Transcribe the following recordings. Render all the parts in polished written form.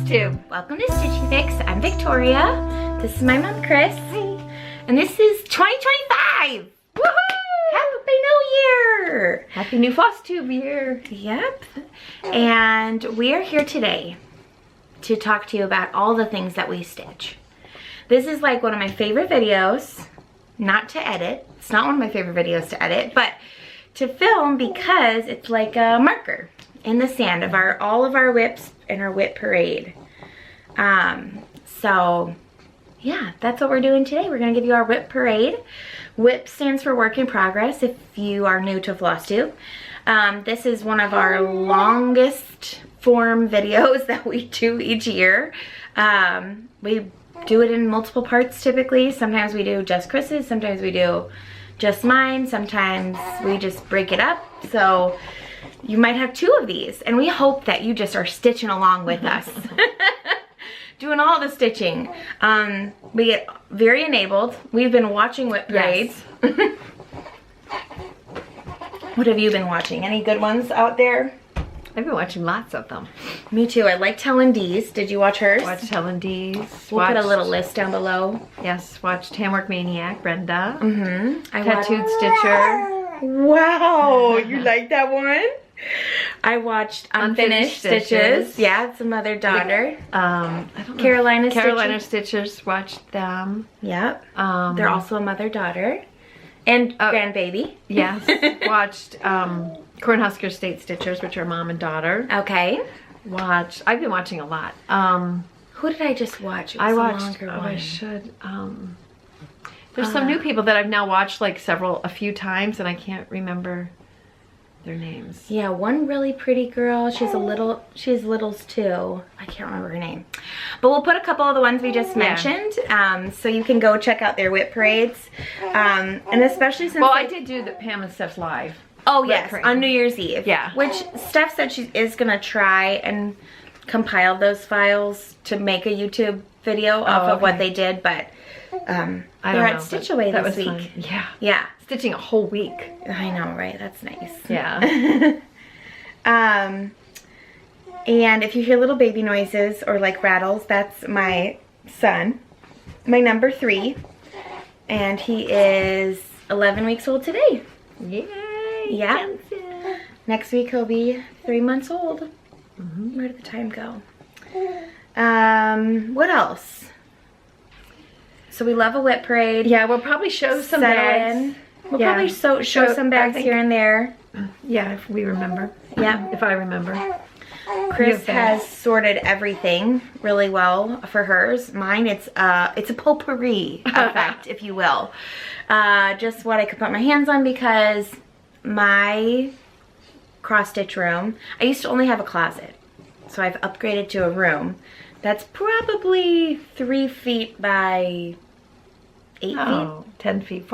Tube. Welcome to Stitchy Fix. I'm Victoria. This is my mom, Kris. Hi. And this is 2025. Woohoo! Happy New Year! Happy new floss tube year. Yep. And we are here today to talk to you about all the things that we stitch. This is like one of my favorite videos, not to edit. It's not one of my favorite videos to edit, but to film because it's like a marker in the sand of all of our WIPs in our WIP parade. So yeah, that's what we're doing today. We're gonna give you our WIP parade. WIP stands for work in progress if you are new to floss tube. This is one of our longest form videos that we do each year. We do it in multiple parts typically. Sometimes we do just Kris's, sometimes we do just mine, sometimes we just break it up. So you might have two of these, and we hope that you just are stitching along with us. Doing all the stitching. We get very enabled. We've been watching WIP Parades. Yes. What have you been watching? Any good ones out there? I've been watching lots of them. Me too. I like Telling D's. Did you watch hers? Watched Telling D's. We'll put a little list down below. Yes, watched Handwork Maniac, Brenda. I Tattooed Stitcher. Wow, you like that one? I watched Unfinished Stitches. Yeah, it's a mother-daughter. I don't know. Carolina Stitchers, watched them. Yep. They're also a mother-daughter. And grandbaby. Yes. Watched Cornhusker State Stitchers, which are mom and daughter. Okay. I've been watching a lot. Who did I just watch? It was I watched, a longer one. I should. There's some new people that I've now watched like a few times, and I can't remember their names. Yeah, one really pretty girl. She's littles too. I can't remember her name. But we'll put a couple of the ones we just mentioned, so you can go check out their WIP parades. And especially since I did do the Pam and Steph's live. Oh yes, on New Year's Eve. Yeah. Which Steph said she is gonna try and compile those files to make a YouTube video off of what they did, but they're at Stitch Away this week. Fun. Yeah. Yeah. Stitching a whole week. I know, right? That's nice. Yeah. And if you hear little baby noises or like rattles, that's my son, my number 3, and he is 11 weeks old today. Yay! Yeah. Next week he'll be 3 months old. Where did the time go? What else? So we love a WIP parade. Yeah, we'll probably show some bags. We'll probably show some bags here and there. Yeah, if we remember. Yeah. If I remember. Kris has sorted everything really well for hers. Mine, it's a potpourri effect, if you will. Just what I could put my hands on, because my cross stitch room, I used to only have a closet. So I've upgraded to a room that's probably 3 feet by 8 feet. 10 feet.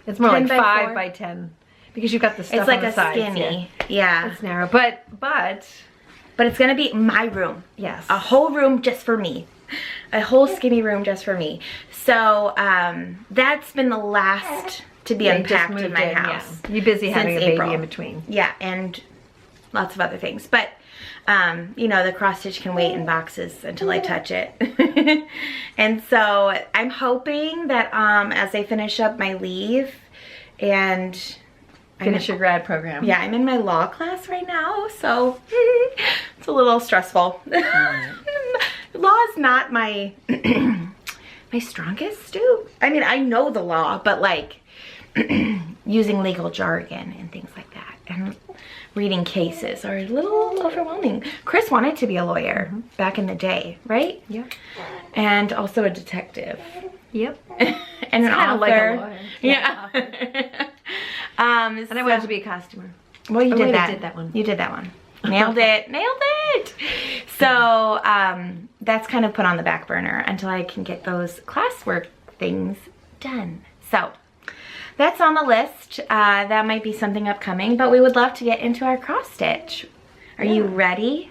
It's more like 5 by 10. Because you've got the stuff on the sides. It's like a skinny. Yeah. It's narrow. But it's gonna be my room. Yes. A whole room just for me. A whole skinny room just for me. So that's been the last to be unpacked in my house. Yeah. You're busy having a baby in between. Yeah, and lots of other things. But you know, the cross stitch can wait in boxes until I touch it. And so I'm hoping that as I finish up my leave and finish your grad program. Yeah, I'm in my law class right now, so it's a little stressful. Law is not my my strongest suit. I mean, I know the law, but like using legal jargon and things like that, and reading cases are a little overwhelming. Kris wanted to be a lawyer back in the day, right? Yep. And also a detective. Yep. And an author. Like a lawyer. Yeah. And I wanted to be a costumer. Well, you did that. I did that one. You did that one. Nailed it. Nailed it. So that's kind of put on the back burner until I can get those classwork things done. So that's on the list. That might be something upcoming, but we would love to get into our cross stitch. Are you ready?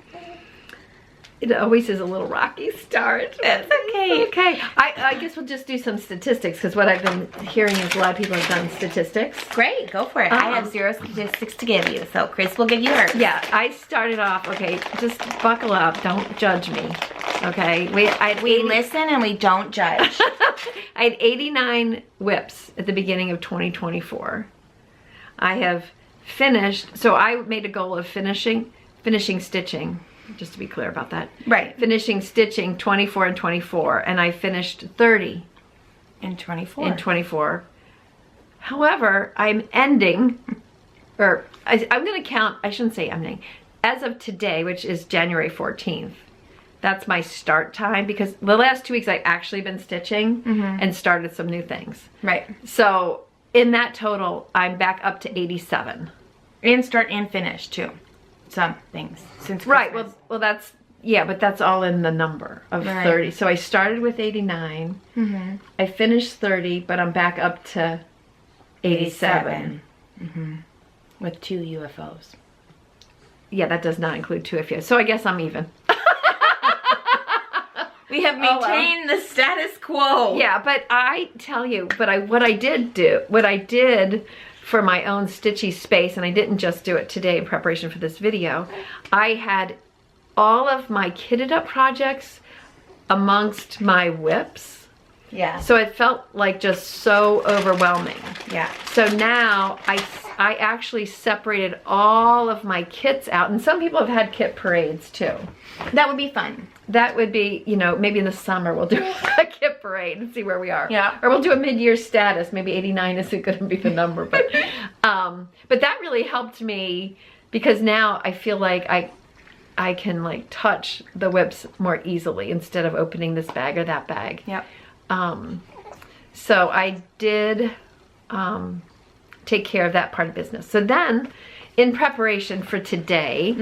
It always is a little rocky start. That's okay. Okay. I guess we'll just do some statistics, because what I've been hearing is a lot of people have done statistics. Great, go for it. I have 0 statistics to give you, so Kris will give you hers. Yeah, I started off, okay, just buckle up. Don't judge me, okay? We listen and we don't judge. I had 89 WIPs at the beginning of 2024. I have finished, so I made a goal of finishing stitching, just to be clear about that. Right. Finishing stitching 24 and 24, and I finished 30 in 24. in 24. However, I'm ending, or I'm going to count, I shouldn't say ending, as of today, which is January 14th. That's my start time, because the last 2 weeks I've actually been stitching and started some new things. Right. So in that total, I'm back up to 87. And start and finish too. Some things since Right. Christmas. Well, that's, yeah, but that's all in the number of 30. So I started with 89. I finished 30, but I'm back up to 87. With 2 UFOs. Yeah, that does not include 2 FUs. So I guess I'm even. We have maintained the status quo. Yeah, but I tell you, what I did for my own stitchy space, and I didn't just do it today in preparation for this video, I had all of my kitted up projects amongst my WIPs. Yeah. So it felt like just so overwhelming. Yeah. So now I actually separated all of my kits out, and some people have had kit parades too. That would be fun. That would be, you know, maybe in the summer we'll do a kit parade and see where we are. Yeah. Or we'll do a mid-year status. Maybe 89 isn't going to be the number, but that really helped me, because now I feel like I can like touch the WIPs more easily instead of opening this bag or that bag. Yep. So I did take care of that part of business. So then, in preparation for today,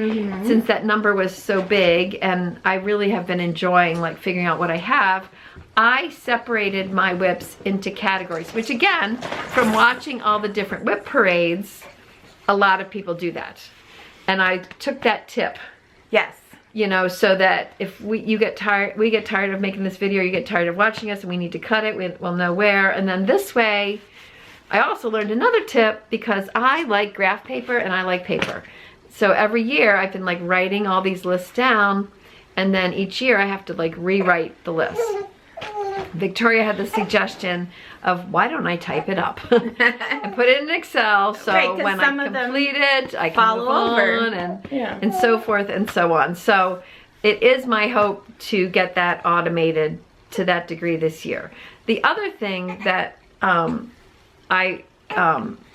since that number was so big and I really have been enjoying like figuring out what I have, I separated my WIPs into categories, which again, from watching all the different WIP parades, a lot of people do that. And I took that tip. Yes. You know, so that if we get tired of making this video, you get tired of watching us and we need to cut it, we'll know where. And then this way, I also learned another tip, because I like graph paper and I like paper. So every year I've been like writing all these lists down, and then each year I have to like rewrite the list. Victoria had the suggestion of, why don't I type it up and put it in Excel, so right, when I complete it, I can move on and so forth and so on. So it is my hope to get that automated to that degree this year. The other thing that I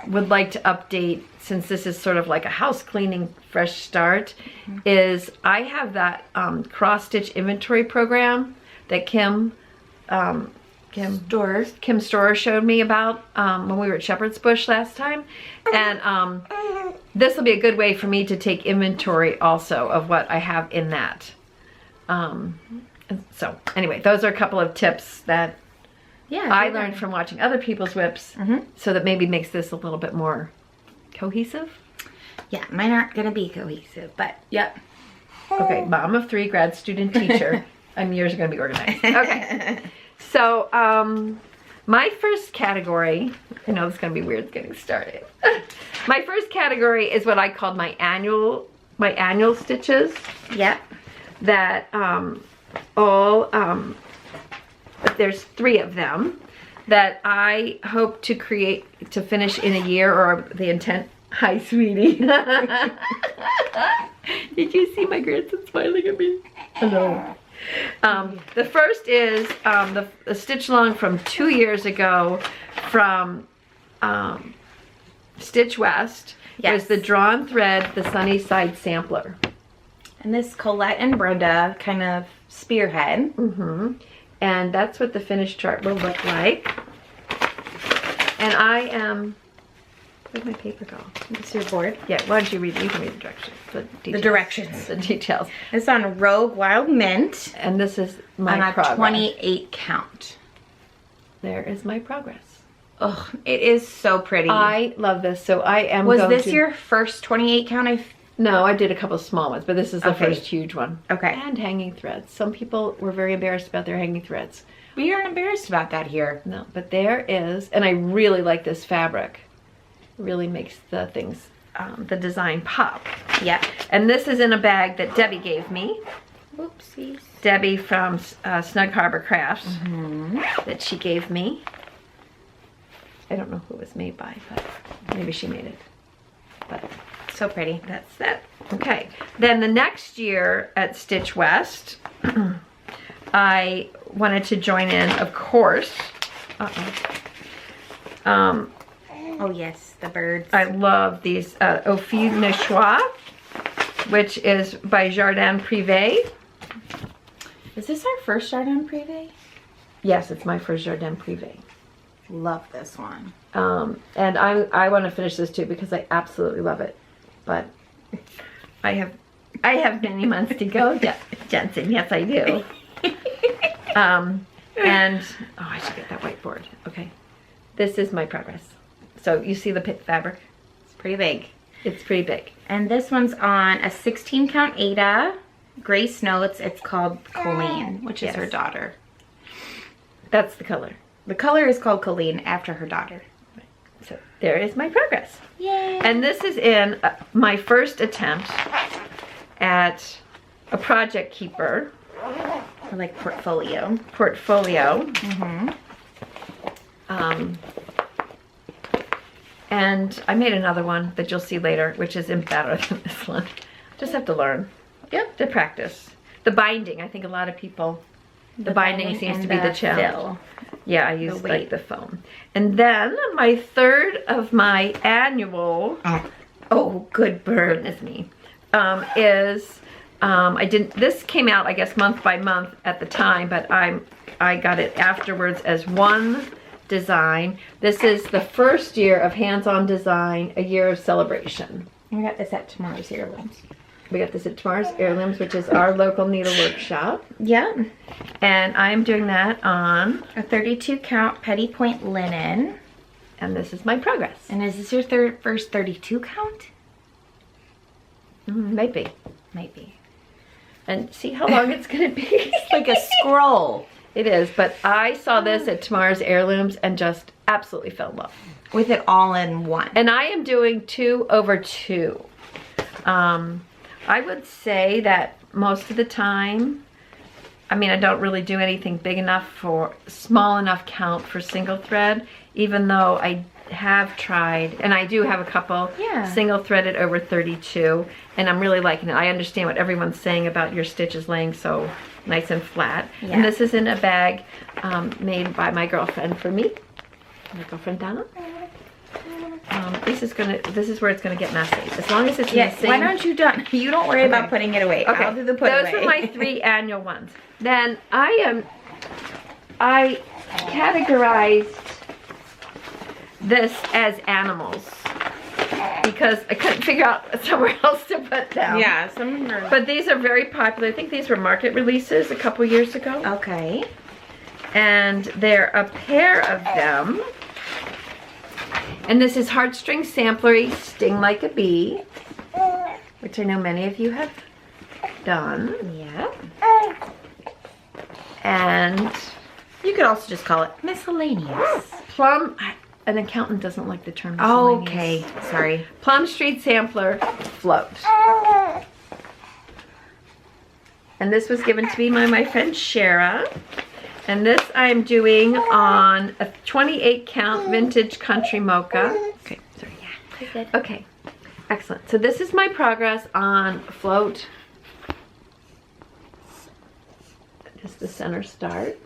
would like to update, since this is sort of like a house cleaning fresh start, is I have that cross-stitch inventory program that Kim Storer showed me about when we were at Shepherd's Bush last time. And this will be a good way for me to take inventory also of what I have in that. So anyway, those are a couple of tips that I learned from watching other people's WIPs, so that maybe makes this a little bit more cohesive. Yeah, mine aren't going to be cohesive, but yep. Okay, mom of 3, grad student, teacher. Yours are going to be organized. Okay. So, my first category, I know it's going to be weird getting started. My first category is what I called my annual stitches. Yep. That there's 3 of them that I hope to finish in a year, or the intent. Hi, sweetie. Did you see my grandson smiling at me? Hello. The first is the stitch along from 2 years ago from Stitch West. Yes. It was the Drawn Thread, the Sunnyside Sampler. And this Colette and Brenda kind of spearhead. And that's what the finished chart will look like. And I am... Where'd my paper go? It's your board. Yeah, why don't you read it? You can read the directions. The directions. The details. It's on Rogue Wild Mint. And this is my progress. 28 count. There is my progress. Oh, it is so pretty. I love this. So I am Was this your first 28 count, I No, I did a couple small ones, but this is the Okay. first huge one. Okay. And hanging threads. Some people were very embarrassed about their hanging threads. We aren't embarrassed about that here. No, but there is, and I really like this fabric. It really makes the things, the design pop. Yep. And this is in a bag that Debbie gave me. Whoopsies. Debbie from Snug Harbor Crafts that she gave me. I don't know who it was made by, but maybe she made it. But So pretty. that's that. Okay. Then the next year at Stitch West, I wanted to join in, of course. Oh yes, the birds. I love these Au Fil de Choix, which is by Jardin Privé. Is this our first Jardin Privé? Yes, it's my first Jardin Privé. Love this one. And I want to finish this too because I absolutely love it. But I have many months to go, Jensen. Yes, I do. And oh, I should get that whiteboard. Okay, this is my progress. So you see the fabric? It's pretty big. It's pretty big. And this one's on a 16 count Ada. Grace Notes. It's called Colleen, which is Yes. her daughter. That's the color. The color is called Colleen after her daughter. So there is my progress. Yay! And this is in my first attempt at a project keeper Or like portfolio. portfolio. Mm-hmm. And I made another one that you'll see later, which is better than this one. Just have to learn. Yep. To practice. The binding, I think a lot of people, the binding seems to be the challenge. fill. Yeah, I use The like weight. the foam. And then my third of my annual, oh good bird is me, is, this came out I guess month by month at the time, but I got it afterwards as one design. This is the first year of hands-on design, a year of celebration. We got this at Tomorrow's Heirlooms. We got this at Tomorrow's Heirlooms, which is our local needle workshop. Yep. And I'm doing that on, A 32 count petty point linen. and this is my progress. And is this your first 32 count? Maybe. Might be. And see how long it's gonna be. It's like a scroll. It is, but I saw this at Tomorrow's Heirlooms and just absolutely fell in love. With it all in one. And I am doing 2 over 2. I would say that most of the time, I mean, I don't really do anything big enough for, small enough count for single thread, even though I have tried, and I do have a couple single threaded over 32, and I'm really liking it. I understand what everyone's saying about your stitches laying so nice and flat. Yeah. And this is in a bag made by my girlfriend for me, my girlfriend Donna. This is where it's gonna get messy. As long as it's in the same. Why don't you you don't worry about putting it away. Okay. I'll do the put Those away. were my 3 annual ones. Then I categorized this as animals because I couldn't figure out somewhere else to put them. Yeah, some are... But these are very popular. I think these were market releases a couple years ago. Okay. And they're a pair of them. And this is Heartstring Samplery Sting Like a Bee, which I know many of you have done. Yeah. And You could also just call it miscellaneous. Plum, an accountant doesn't like the term miscellaneous. Okay, sorry. Plum Street Sampler Float. And this was given to me by my friend Shara. And this I'm doing on a 28 count vintage country mocha. Okay, sorry. You're good. Okay, excellent. So this is my progress on float. That is the center start.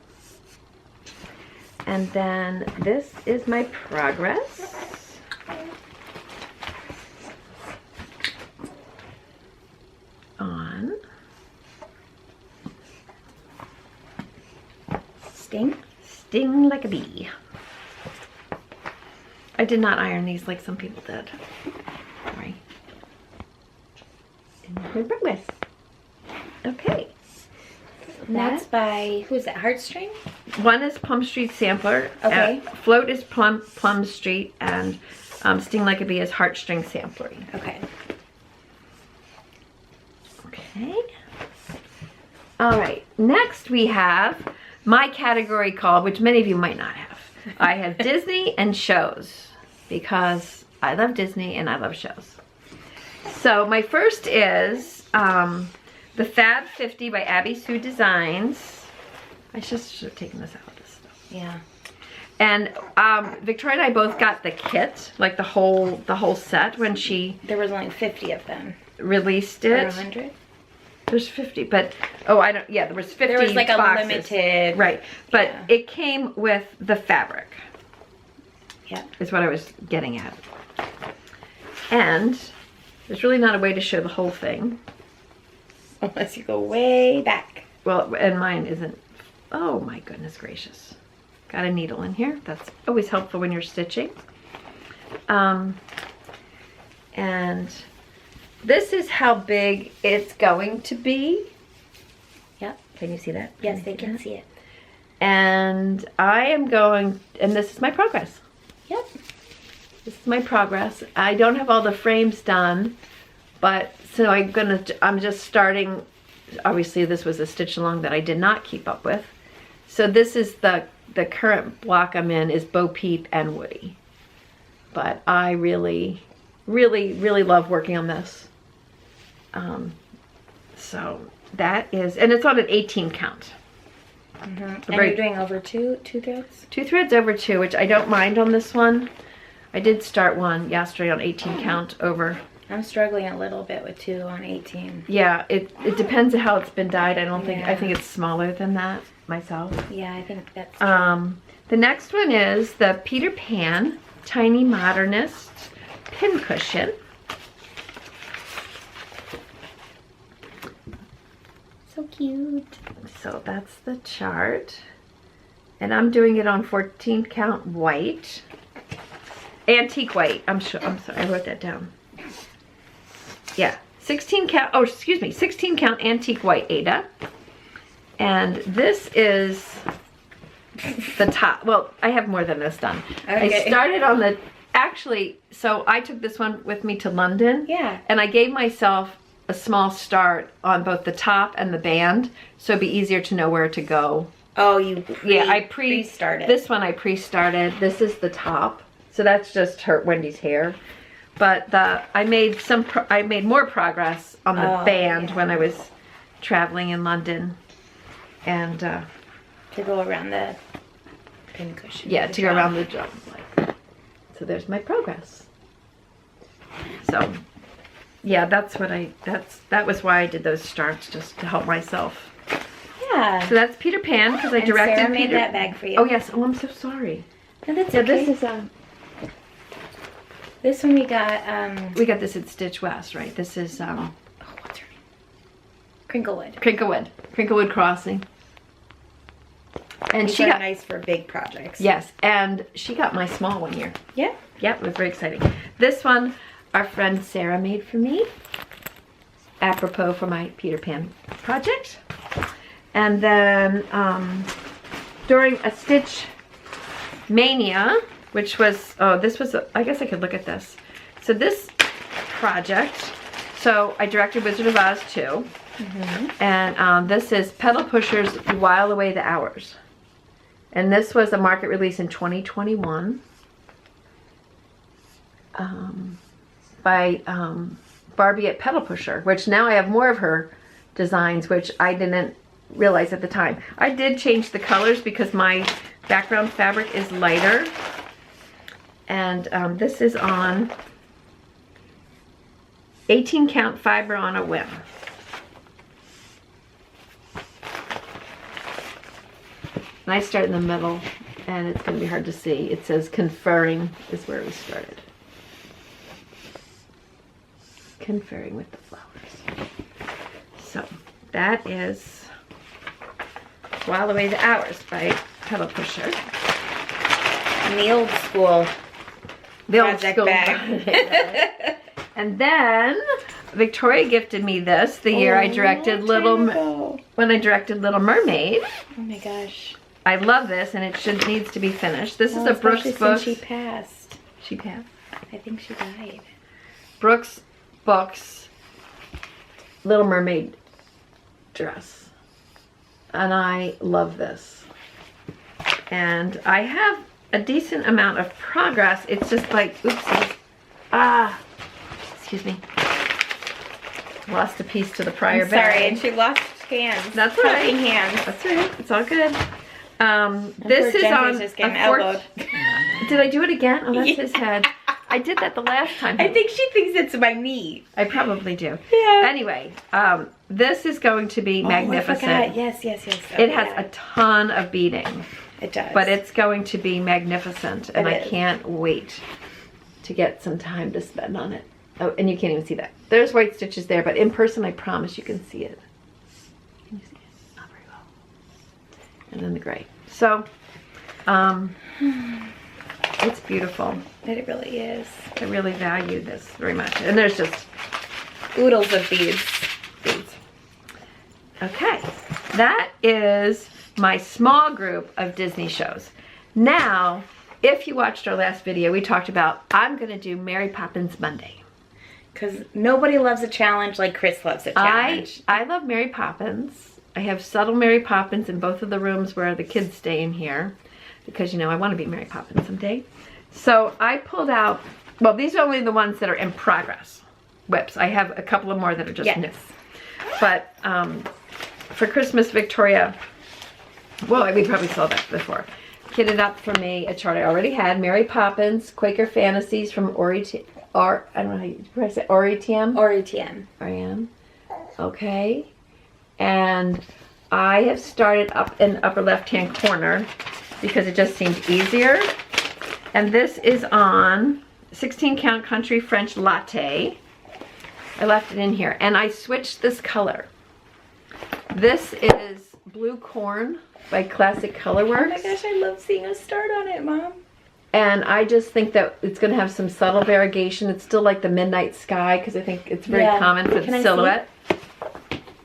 And then this is my progress. On Sting Like a Bee. I did not iron these like some people did. Sorry. And my progress. Okay. And that's by, who's that, Heartstring? One is Plum Street Sampler. Okay. Float is Plum Street, and Sting Like a Bee is Heartstring Sampler. Okay. Okay. All right, next we have my category called, which many of you might not have. I have Disney and shows because I love Disney and I love shows. So my first is the Fab 50 by Abby Sue Designs. I should have taken this out of this stuff. Yeah. And Victoria and I both got the kit, like the whole set when she There was only 50 of them. released Or it. 100? There's 50, but there was 50 There was like boxes. a limited. Right, but yeah. it came with the fabric. Yeah. Is what I was getting at. And there's really not a way to show the whole thing. Unless you go way back. Well, and mine isn't. Oh my goodness gracious. Got a needle in here. That's always helpful when you're stitching. And this is how big it's going to be. Yep. Can you see that? Yes, they can see it. And I am going, and this is my progress. Yep. This is my progress. I don't have all the frames done, but so I'm just starting. Obviously this was a stitch along that I did not keep up with. So this is the current block I'm in is Bo Peep and Woody. But I really, really, really love working on this. So that is, and it's on an 18 count. Mm-hmm. And you're doing over two threads? 2 threads over 2, which I don't mind on this one. I did start one yesterday on 18 count over. I'm struggling a little bit with 2 on 18. Yeah, it depends on how it's been dyed. I Yeah. think it's smaller than that myself. Yeah, I think that's The next one is the Peter Pan Tiny Modernist Pincushion. so cute. So that's the chart. And I'm doing it on 14 count white. Antique white. I'm sorry, I wrote that down. Yeah, 16 count antique white, Ada. And this is the top. Well, I have more than this done. Okay. I started on the, actually, so I took this one with me to London. Yeah. And I gave myself a small start on both the top and the band, so it'd be easier to know where to go. Oh, you I pre-started. This one I pre-started. This is the top. So that's just Wendy's hair. But I made more progress on the band when I was traveling in London. And to go around the pincushion. yeah, to go around the drum. So there's my progress. So yeah, that was why I did those starts, just to help myself. Yeah. So that's Peter Pan, because I directed Sarah made Peter. that bag for you. Oh yes. Oh, I'm so sorry. No, that's Yeah, okay. this is This one we got this at Stitch West, right? This is what's her name? Crinklewood. Crinklewood Crossing. And These she are got nice for big projects. yes, and she got my small one here. Yeah. Yep, it was very exciting. This one, our friend Sarah made for me, apropos for my Peter Pan project. And then during a Stitch Mania, which was, I guess I could look at this. So this project, so I directed Wizard of Oz too. Mm-hmm. And this is Pedal Pushers While Away the Hours. And this was a market release in 2021 by Barbie at Pedal Pusher, which now I have more of her designs, which I didn't realize at the time. I did change the colors because my background fabric is lighter. And this is on 18 count fiber on a whim. And I start in the middle, and it's going to be hard to see. It says conferring is where we started. Conferring with the flowers. So that is While Away the Hours by Pedal Pusher. And the old school. The old project school bag. And then Victoria gifted me this the year I directed when I directed Little Mermaid. Oh my gosh. I love this, and it needs to be finished. This is a Brooks book. She passed. She passed. I think she died. Brooks Books Little Mermaid dress. And I love this. And I have a decent amount of progress. It's just like, oopsies. Excuse me. Lost a piece to the prior I'm sorry, bag. and she lost hands. That's right. Helping hands. That's right. It's all good. This is on just getting a elbowed. Did I do it again? Oh, that's Yeah. his head. I did that the last time. I think she thinks it's my knee. I probably do. Yeah. Anyway, this is going to be magnificent. I forgot. Yes. Okay, It has a ton of beading, It does. but it's going to be magnificent, and I is. can't wait to get some time to spend on it. Oh, and you can't even see that. There's white stitches there, but in person, I promise you can see it. Can you see it? Not very well. And then the gray. So, it's beautiful. It really is. I really value this very much. And there's just Oodles of beads. Okay, that is my small group of Disney shows. Now, if you watched our last video, we talked about I'm going to do Mary Poppins Monday. Because nobody loves a challenge like Kris loves a challenge. I love Mary Poppins. I have subtle Mary Poppins in both of the rooms where the kids stay in here. Because, you know, I want to be Mary Poppins someday. So I pulled out, well, these are only the ones that are in progress. WIPs. I have a couple of more that are just new. But for Christmas, Victoria, well, we probably saw that before, kitted up for me a chart I already had. Mary Poppins, Quaker Fantasies from I don't know how you pronounce it, Oriam. Okay. And I have started up in the upper left-hand corner because it just seemed easier. And this is on 16 count country French latte. I left it in here and I switched this color. This is Blue Corn by Classic Colorworks. Oh my gosh, I love seeing us start on it, Mom. And I just think that it's going to have some subtle variegation. It's still like the midnight sky because I think it's very common for the silhouette.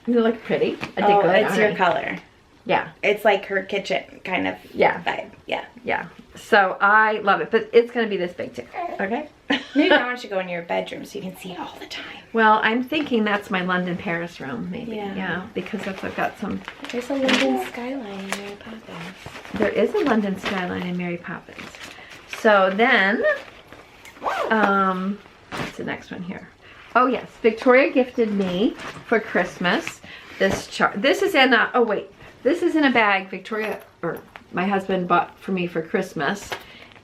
You look pretty. I think it's your color. Yeah. It's like her kitchen kind of vibe. Yeah. Yeah. So I love it, but it's going to be this big too. Okay. Maybe that one should go in your bedroom so you can see it all the time. Well, I'm thinking that's my London Paris room, maybe. Yeah. Because I've got some. There's a London skyline in Mary Poppins. There is a London skyline in Mary Poppins. So then, what's the next one here? Oh yes, Victoria gifted me for Christmas this chart. This is in a, this is in a bag Victoria, or my husband bought for me for Christmas.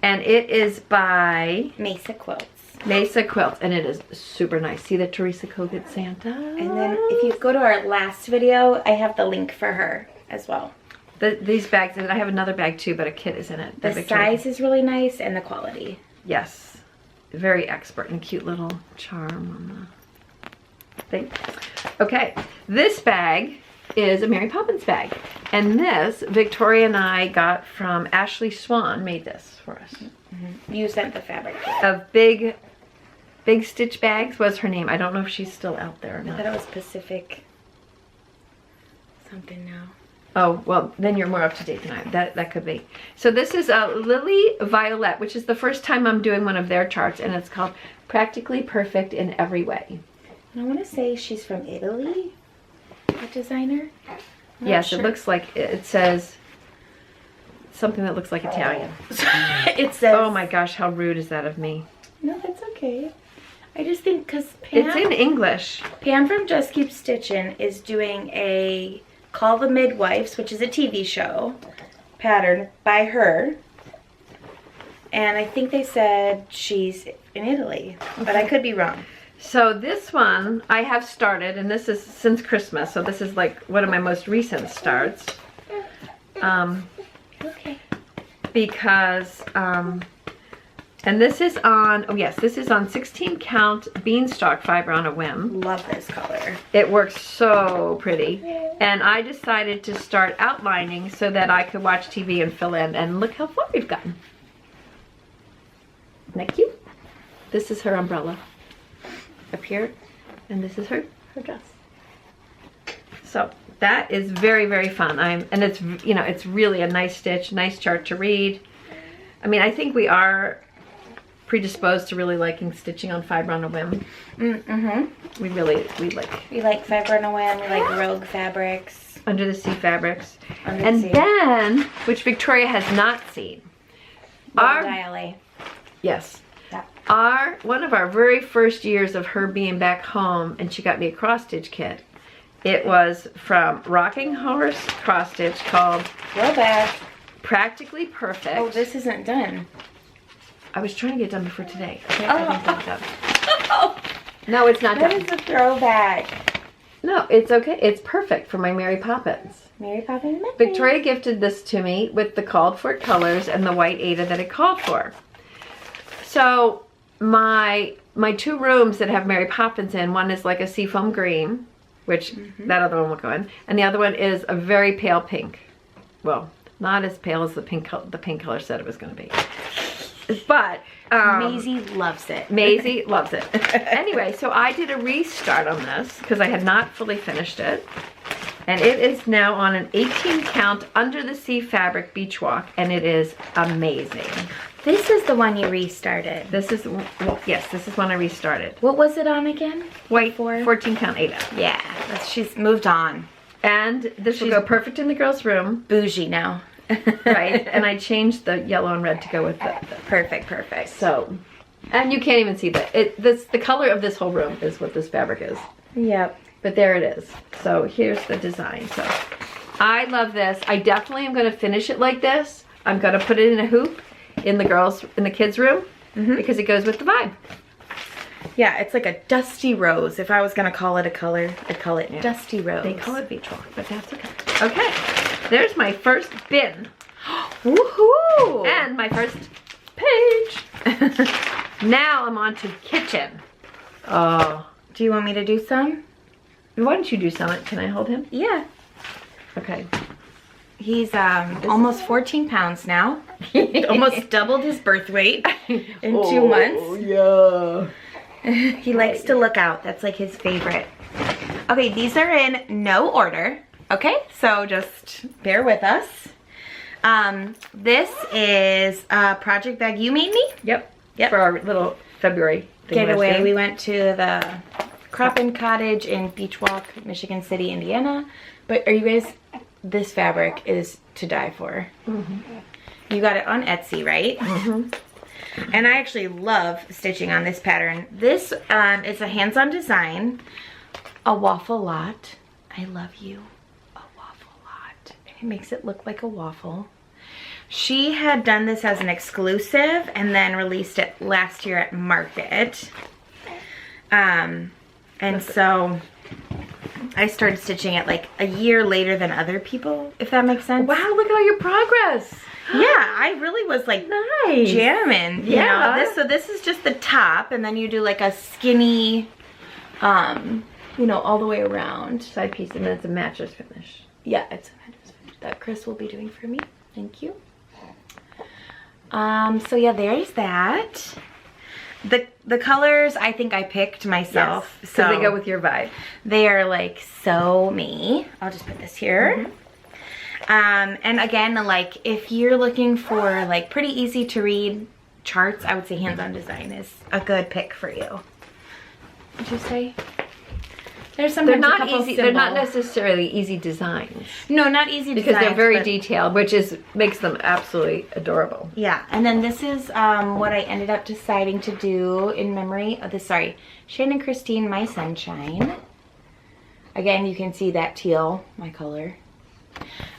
And it is by Mesa Quilts. Mesa Quilts, and it is super nice. See the Teresa Kogut Santa? And then if you go to our last video, I have the link for her as well. These bags, and I have another bag too, but a kit is in it. The size is really nice and the quality. Yes. Very expert and a cute little charm on the thing. Okay, this bag is a Mary Poppins bag. And this, Victoria and I got from Ashley Swan, made this for us. Mm-hmm. You sent the fabric. Of Big Stitch Bags was her name. I don't know if she's still out there or not. I thought it was Pacific something now. Oh, well, then you're more up to date than I am. That could be. So this is a Lily Violet, which is the first time I'm doing one of their charts, and it's called Practically Perfect in Every Way. And I want to say she's from Italy, that designer. Yes, sure. It looks like, it says something that looks like Italian. It says... Oh my gosh, how rude is that of me? No, that's okay. I just think because Pam... It's in English. Pam from Just Keep Stitchin' is doing a Call the Midwives, which is a TV show, pattern by her. And I think they said she's in Italy, but I could be wrong. So this one I have started, and this is since Christmas, so this is like one of my most recent starts. Okay. Because, and this is on, oh yes, this is on 16 count beanstalk fiber on a whim. Love this color. It works so pretty. And I decided to start outlining so that I could watch TV and fill in, and look how far we've gotten. Isn't that cute? This is her umbrella up here, and this is her dress. So that is very, very fun. And it's, you know, it's really a nice stitch, nice chart to read. I mean, I think we are predisposed to really liking stitching on fiber on a whim. Mm-hmm. We like We like fiber on a whim. We like Rogue fabrics. Under the Sea fabrics. Under the And Sea. then, which Victoria has not seen, Dial. yes, Yeah. one of our very first years of her being back home, and she got me a cross stitch kit. It was from Rocking Horse Cross Stitch called Throwback. Practically Perfect. Oh, this isn't done. I was trying to get it done before today. I Oh. think it's done. No, it's not That done. is a throwback. No, it's okay. It's perfect for my Mary Poppins. Mary Poppins. Victoria gifted this to me with the called for colors and the white Ada that it called for. So my 2 rooms that have Mary Poppins in, one is like a seafoam green, which that other one will go in, and the other one is a very pale pink. Well, not as pale as the pink color said it was going to be. But Maisie loves it. Maisie loves it. Anyway, so I did a restart on this because I had not fully finished it. And it is now on an 18 count Under the Sea fabric beach walk, and it is amazing. This is the one you restarted. This is, well, yes, this is when I restarted. What was it on again? White For? 14 count Ada. Yeah, she's moved on. And this will go perfect in the girls' room, Bougie now. right? And I changed the yellow and red to go with the Perfect. so, and you can't even see that. The color of this whole room is what this fabric is. Yep. But there it is. So here's the design. So I love this. I definitely am going to finish it like this. I'm going to put it in a hoop in the kids' room because it goes with the vibe. Yeah, it's like a dusty rose. If I was gonna call it a color, I'd call it dusty rose. They call it beach walk, but that's okay. Okay, there's my first bin. Woohoo! And my first page. Now I'm on to kitchen. Oh, Do you want me to do some? why don't you do some? Can I hold him? Yeah. Okay. He's almost 14 pounds now. Almost doubled his birth weight in 2 months. Yeah. He likes to look out. That's like his favorite. Okay, these are in no order. Okay, so just bear with us. This is a project bag you made me. Yep. Yep. For our little February thing Getaway. last year. We went to the Croppin Cottage in Beach Walk, Michigan City, Indiana. But are you guys, this fabric is to die for. You got it on Etsy, right? And I actually love stitching on this pattern. This is a hands-on design, a waffle lot. I love you, a waffle lot. It makes it look like a waffle. She had done this as an exclusive and then released it last year at Market. And so I started stitching it like a year later than other people, if that makes sense. Wow, look at all your progress. Yeah, I really was like Nice. jamming. You Yeah. know? So this is just the top, and then you do like a skinny, you know, all the way around. Side piece, and then it's a mattress finish. Yeah, it's a mattress finish that Kris will be doing for me. Thank you. So yeah, there's that. The colors I think I picked myself. Yes, so they go with your vibe. They are like so me. I'll just put this here. And again, like if you're looking for like pretty easy to read charts, I would say hands-on design is a good pick for you. Would you say? There's sometimes They're a not couple easy. They're not symbol- necessarily easy designs No, not easy because designs, they're very but- detailed, which makes them absolutely adorable. Yeah, and then this is what I ended up deciding to do in memory of Shane and Christine, My Sunshine. Again, you can see that teal, my color.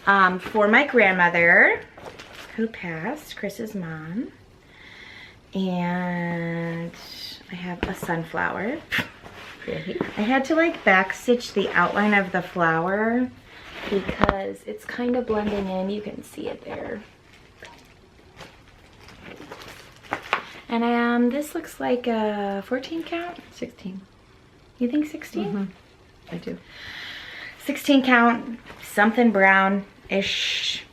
For my grandmother, who passed, Chris's mom. And I have a sunflower. I had to like back stitch the outline of the flower because it's kind of blending in. You can see it there. And this looks like a 14 count? 16. You think 16? I do. 16 count, something brown-ish.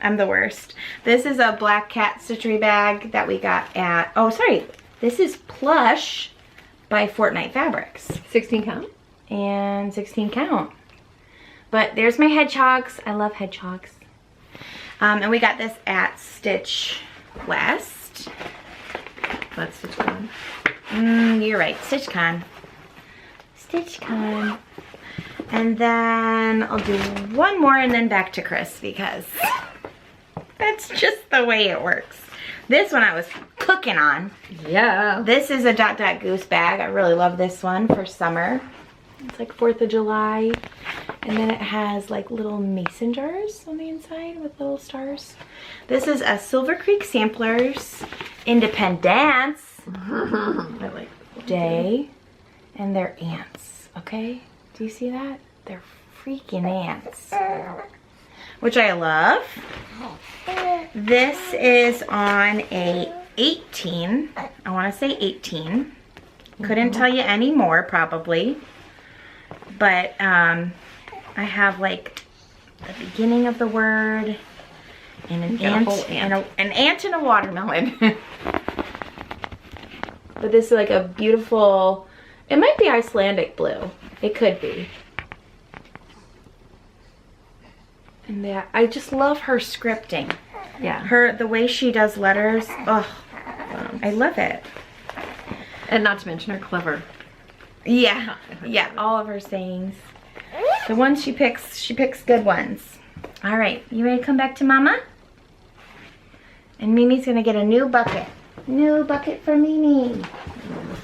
I'm the worst. This is a Black Cat stitchery bag that we got at, oh sorry, this is Plush by Fortnite Fabrics. 16 count? And 16 count. But there's my hedgehogs. I love hedgehogs. And we got this at Stitch West. That's StitchCon. You're right, StitchCon. StitchCon. And then I'll do one more and then back to Kris because that's just the way it works. This one I was cooking on. Yeah. This is a Dot Dot Goose bag. I really love this one for summer. It's like 4th of July. And then it has like little mason jars on the inside with little stars. This is a Silver Creek Samplers Independence I like Day. And they're ants, okay? Do you see that? They're freaking ants. Which I love. This is on a 18. I want to say 18. Couldn't tell you any more probably. But I have like the beginning of the word and an ant, and an ant and a watermelon. But this is like a beautiful, it might be Icelandic blue. It could be. And yeah, I just love her scripting. Yeah. The way she does letters. Oh, I love it. And not to mention her clever. Yeah, yeah, all of her sayings. The ones she picks good ones. All right, you ready to come back to Mama? And Mimi's gonna get a new bucket. New bucket for Mimi.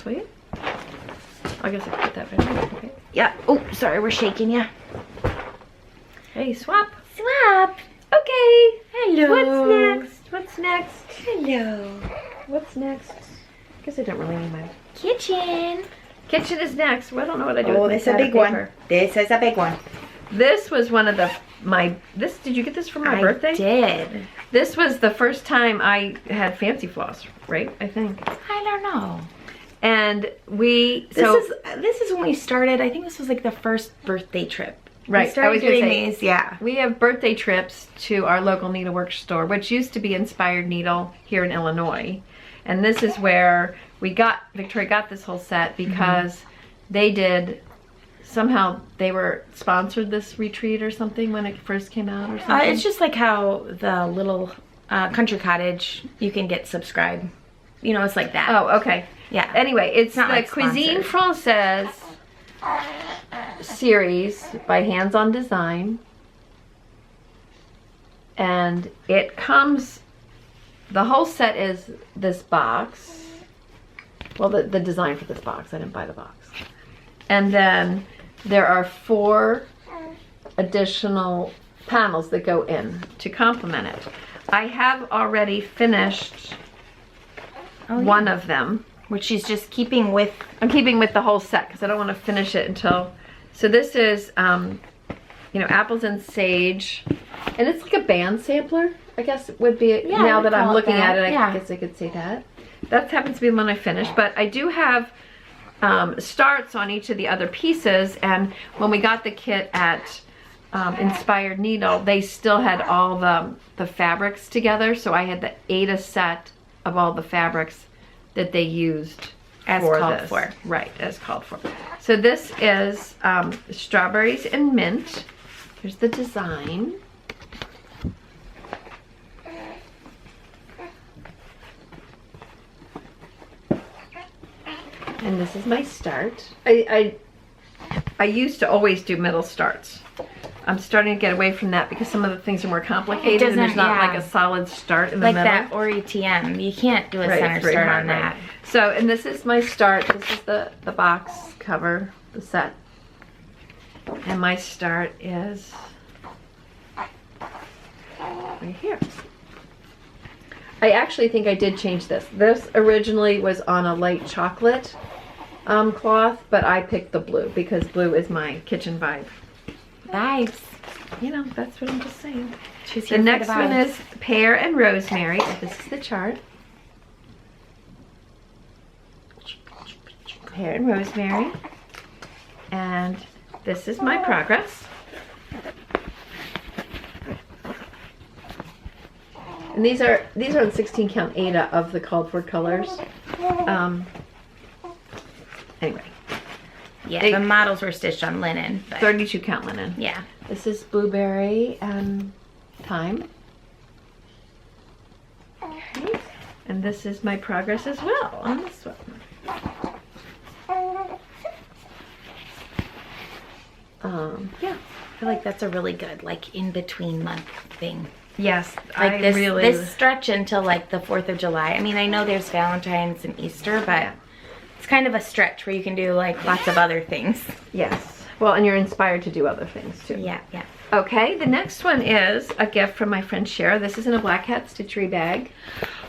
Sweet. I guess I put that better. Okay. Yeah. Oh, sorry, we're shaking you. Hey, swap. Swap. Okay. Hello. What's next? What's next? Hello. What's next? I guess I don't really need my Kitchen. kitchen is next. Well, I don't know what I do. Oh, with this is my a big pad of one. paper. This is a big one. This was one of did you get this for my birthday? I did. This was the first time I had fancy floss, right? I think. I don't know. And This is when we started. I think this was like the first birthday trip. Right. We started I was gonna doing say, these, yeah. we have birthday trips to our local needlework store, which used to be Inspired Needle here in Illinois. And this is where Victoria got this whole set because somehow they were sponsored this retreat or something when it first came out or something. It's just like how the little country cottage, you can get subscribe. You know, it's like that. Oh, okay. Yeah. Anyway, it's not the like Cuisine sponsored. Française series by Hands On Design. And it comes, the whole set is this box. Well, the design for this box. I didn't buy the box. And then there are 4 additional panels that go in to complement it. I have already finished one of them. Which she's just keeping with. I'm keeping with the whole set because I don't want to finish it until. So this is, apples and sage, and it's like a band sampler. I guess it would be now that I'm looking at it. I guess I could say that. That happens to be the one I finished, but I do have starts on each of the other pieces. And when we got the kit at Inspired Needle, they still had all the fabrics together. So I had the Ada set of all the fabrics that they used As called for. Right, as called for. So this is strawberries and mint. Here's the design. And this is my start. I used to always do middle starts. I'm starting to get away from that because some of the things are more complicated and there's not like a solid start in the middle. Like that ORETM. You can't do a center start on that. So, and this is my start. This is the box cover, the set. And my start is right here. I actually think I did change this. This originally was on a light chocolate cloth, but I picked the blue because blue is my kitchen vibe. Vibes. You know, that's what I'm just saying. The next one is pear and rosemary. This is the chart. Pear and rosemary. And this is my progress. And these are on 16 count Ada of the called for colors. Anyway. Yeah, the models were stitched on linen. But 32 count linen. yeah. This is blueberry and thyme. Okay. And this is my progress as well on this one. Yeah, I feel like that's a really good, like, in-between month thing. Yes, Like this stretch until like the 4th of July. I mean, I know there's Valentine's and Easter, but it's kind of a stretch where you can do like lots of other things. Yes. Well, and you're inspired to do other things too. Yeah, yeah. Okay, the next one is a gift from my friend Shara. This is in a Black Hat Stitchery bag.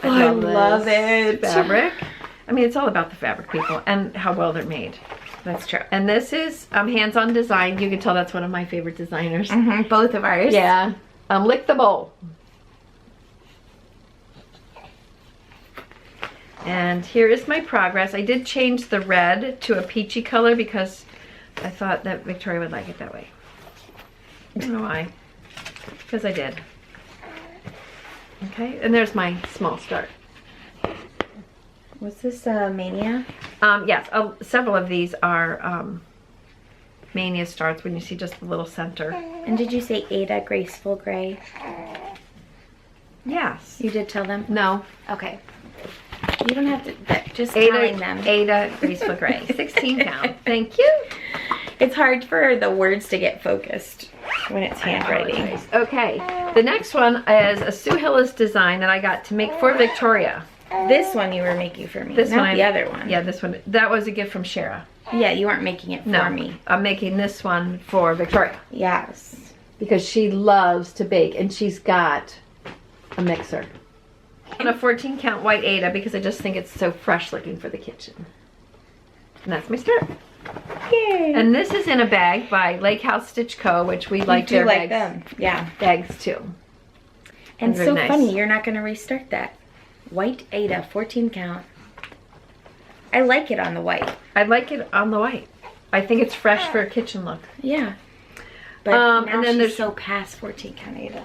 I love this fabric. I mean, it's all about the fabric, people, and how well they're made. That's true. And this is hands-on design. You can tell that's one of my favorite designers. Both of ours. Yeah. Lick the bowl. And here is my progress. I did change the red to a peachy color because I thought that Victoria would like it that way. I don't know why. Because I did. Okay, and there's my small start. Was this Mania? Yes, several of these are Mania starts when you see just the little center. And did you say Ada Graceful Gray? Yes. You did tell them? No. Okay. You don't have to, just telling them. Ada Graceful Gray, 16 count. Thank you. It's hard for the words to get focused when it's handwriting. Okay, the next one is a Sue Hillis design that I got to make for Victoria. This one you were making for me, This not one the other one. Yeah, this one. That was a gift from Shara. Yeah, you aren't making it for me. I'm making this one for Victoria. Yes. Because she loves to bake and she's got a mixer. And a 14 count white Ada because I just think it's so fresh looking for the kitchen. And that's my start. Yay. And this is in a bag by Lake House Stitch Co., which we like their like bags. them. Yeah. Bags too. And so funny, you're not going to restart that. White Ada, 14 count. I like it on the white. I like it on the white. I think it's fresh for a kitchen look. Yeah. But now and then there's so past 14 count Ada.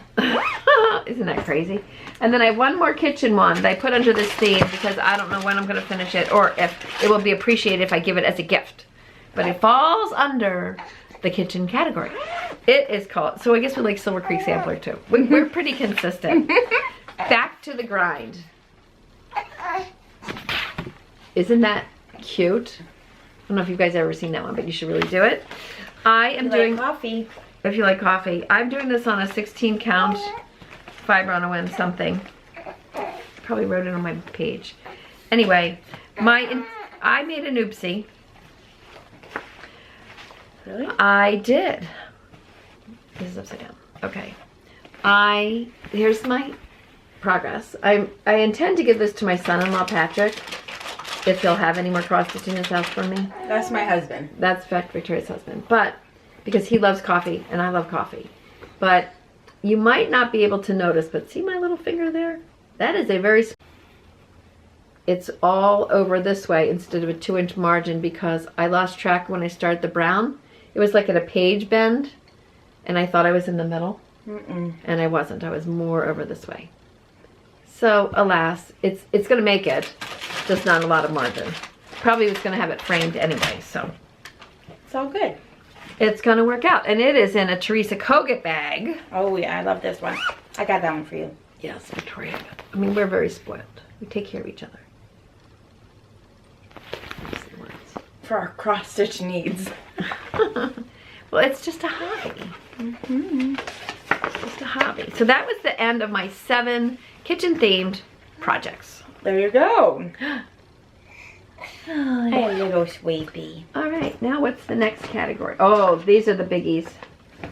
Isn't that crazy? And then I have one more kitchen one that I put under this theme because I don't know when I'm going to finish it or if it will be appreciated if I give it as a gift. But it falls under the kitchen category. It is called, so I guess we like Silver Creek Sampler too. We're pretty consistent. Back to the grind. Isn't that cute? I don't know if you guys have ever seen that one, but you should really do it. I am doing coffee. If you like coffee, I'm doing this on a 16 count fiber on a whim something. Probably wrote it on my page. Anyway, I made an oopsie. Really? I did. This is upside down. Okay. Here's my progress. I intend to give this to my son-in-law Patrick if he'll have any more cross stitching in his house for me. That's my husband. That's Victoria's husband. But because he loves coffee and I love coffee. But you might not be able to notice, but see my little finger there? That is a very, it's all over this way instead of a 2-inch margin because I lost track when I started the brown. It was like at a page bend and I thought I was in the middle. And I wasn't. I was more over this way. So alas, it's going to make it, just not a lot of margin. Probably was going to have it framed anyway, so. It's all good. It's going to work out. And it is in a Teresa Kogut bag. Oh yeah, I love this one. I got that one for you. Yes, Victoria. I mean, we're very spoiled. We take care of each other. For our cross-stitch needs. Well, it's just a hobby. It's just a hobby. So that was the end of my 7 kitchen-themed projects. There you go. Hey, little sweepy. All right, now what's the next category? Oh, these are the biggies.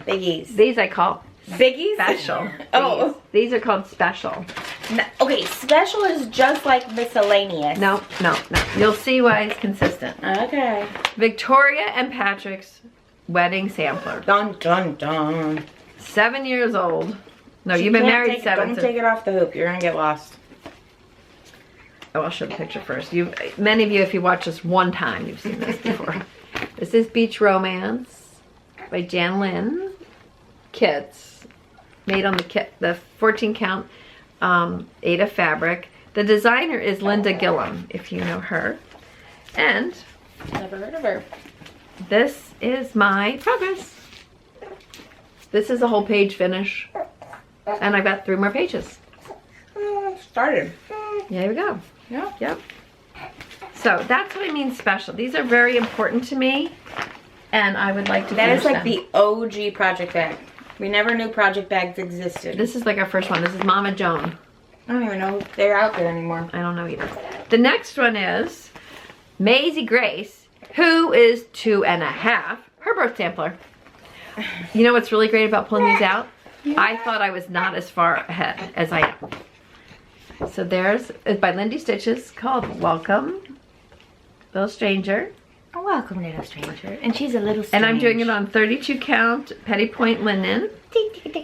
Biggies. These I call Biggies? special. Oh. These are called special. No, okay, special is just like miscellaneous. No. You'll see why it's consistent. Okay. Victoria and Patrick's wedding sampler. Dun, dun, dun. 7 years old. No, you've been married 7. Don't take it off the hoop. You're going to get lost. Oh, I'll show the picture first. Many of you, if you watch this one time, you've seen this before. This is Beach Romance by Jan Lynn. Kits. Made on the 14 count Ada fabric. The designer is Linda Gillum, if you know her. And Never heard of her. this is my progress. This is a whole page finish. And I've got 3 more pages. Started. There we go. Yeah. Yep. So that's what I mean special. These are very important to me, and I would like to That finish is like them. the OG project bag. We never knew project bags existed. This is like our first one. This is Mama Joan. I don't even know if they're out there anymore. I don't know either. The next one is Maisie Grace, who is 2.5. Her birth sampler. You know what's really great about pulling these out? I thought I was not as far ahead as I am. So there's, it's by Lindy Stitches, called Welcome, Little Stranger. Oh, welcome, little stranger. And she's a little strange. And I'm doing it on 32 count petty point linen.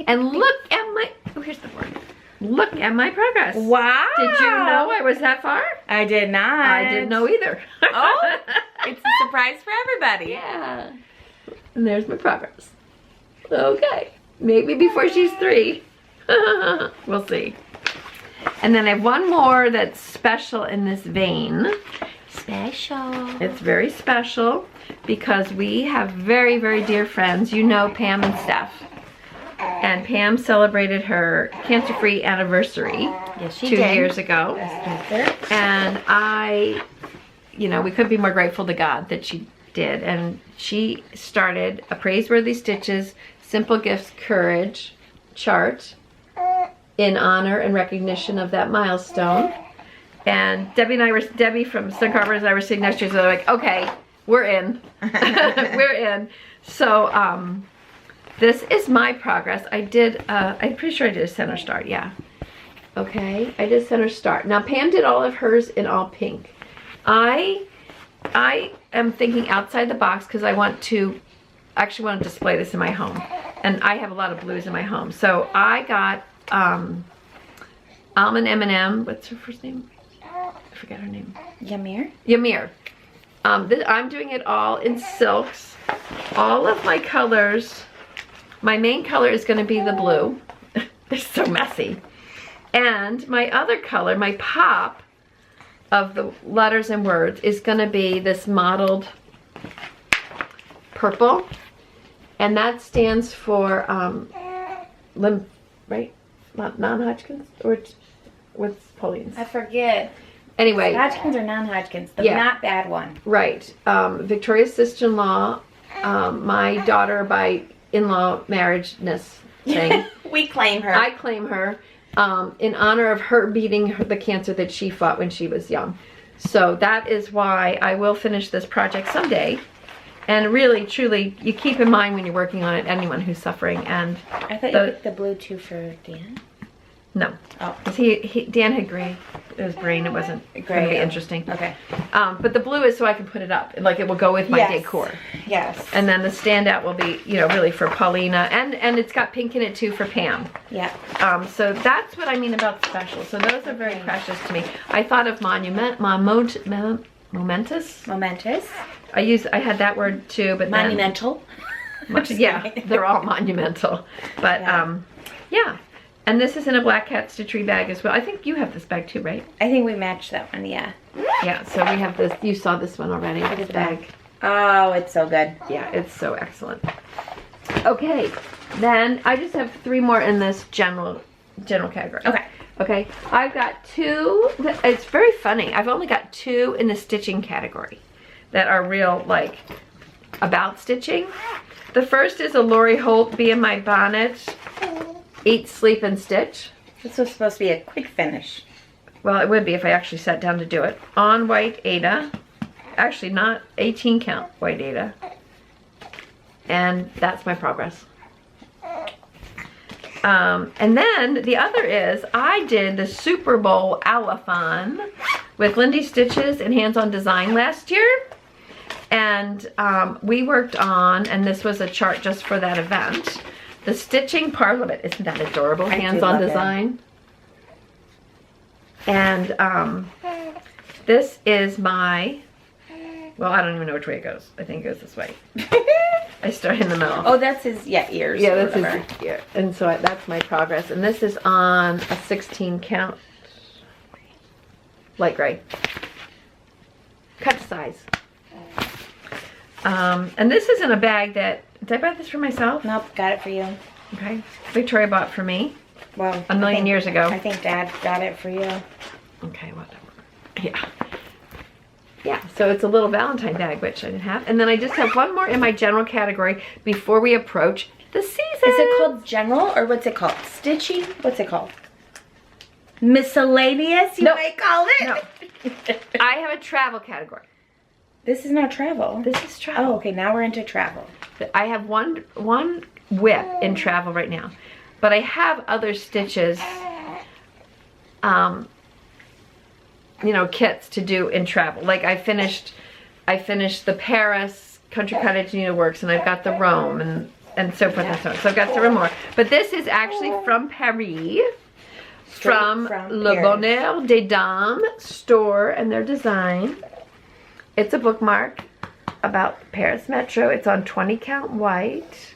And look at my, oh, here's the board. Look at my progress. Wow. Did you know I was that far? I did not. I didn't know either. Oh, it's a surprise for everybody. Yeah. And there's my progress. Okay. Maybe before she's 3. We'll see. And then I have one more that's special in this vein. Special. It's very special because we have very, very dear friends. You know Pam and Steph. And Pam celebrated her cancer-free anniversary Yes, she 2 did. years ago. And we couldn't be more grateful to God that she did. And she started a Praiseworthy Stitches Simple Gifts Courage chart in honor and recognition of that milestone. And Debbie from Sun Carpenters and I were sitting next to each other like, okay, we're in. We're in. So this is my progress. I did, I'm pretty sure I did a center start, yeah. Okay, I did center start. Now Pam did all of hers in all pink. I am thinking outside the box because I want to display this in my home. And I have a lot of blues in my home. So I got Almond M&M, what's her first name? I forget her name. Ymir. Ymir. I'm doing it all in silks. All of my colors, my main color is going to be the blue. It's so messy. And my other color, my pop of the letters and words is going to be this mottled purple. And that stands for right? Not non-Hodgkin's? Or what's Pauline's? I forget. Anyway. Hodgkin's or non-Hodgkin's, the Yeah. not bad one. Right. Victoria's sister-in-law, my daughter by in-law marriageness thing. We claim her. I claim her in honor of her beating the cancer that she fought when she was young. So that is why I will finish this project someday. And really, truly, you keep in mind when you're working on it, anyone who's suffering. And I thought you picked the blue too for Dan. No. Oh. Dan had gray. It was green. It wasn't going to be interesting. Okay. But the blue is so I can put it up. Like it will go with my decor. Yes. And then the standout will be, really for Paulina. And it's got pink in it too for Pam. Yeah. So that's what I mean about special. So those are very precious to me. I thought of momentous. Momentous. I had that word too, but Monumental. yeah, they're all monumental. But yeah. And this is in a black cat stitchery bag as well. I think you have this bag too, right? I think we matched that one, yeah. Yeah, so we have this. You saw this one already. Look at This the bag. Oh, it's so good. Yeah, it's so excellent. Okay, then I just have 3 more in this general category. Okay, I've got 2. It's very funny. I've only got 2 in the stitching category that are real, like, about stitching. The first is a Lori Holt Be in My Bonnet Eat, Sleep, and Stitch. This was supposed to be a quick finish. Well, it would be if I actually sat down to do it. On white Aida. Actually, not 18 count white Aida. And that's my progress. And then the other is I did the Super Bowl Owl-a-thon with Lindy Stitches and Hands On Design last year. And we worked on, and this was a chart just for that event, the Stitching Parliament. Isn't that adorable? Hands On Design. And this is my, well, I don't even know which way it goes. I think it goes this way. I start in the middle. Oh, that's his, ears. Yeah, that's his ear. And so that's my progress. And this is on a 16 count light gray. Cut to size. And this is in a bag that, did I buy this for myself? Nope, got it for you. Okay. Victoria bought for me. Well, a million years ago. I think Dad got it for you. Okay, whatever. Yeah. Yeah, so it's a little Valentine bag, which I didn't have. And then I just have one more in my general category before we approach the season. Is it called general or what's it called? Stitchy? What's it called? Miscellaneous, you might call it? No. I have a travel category. This is not travel. This is travel. Oh, okay, now we're into travel. I have one WIP in travel right now. But I have other stitches, you know, kits to do in travel. Like I finished the Paris Country Cottage Needleworks, and I've got the Rome and so forth and so on. So I've got 3 more. But this is actually from Paris, from Le Bonheur des Dames store and their design. It's a bookmark about Paris Metro. It's on 20 count white.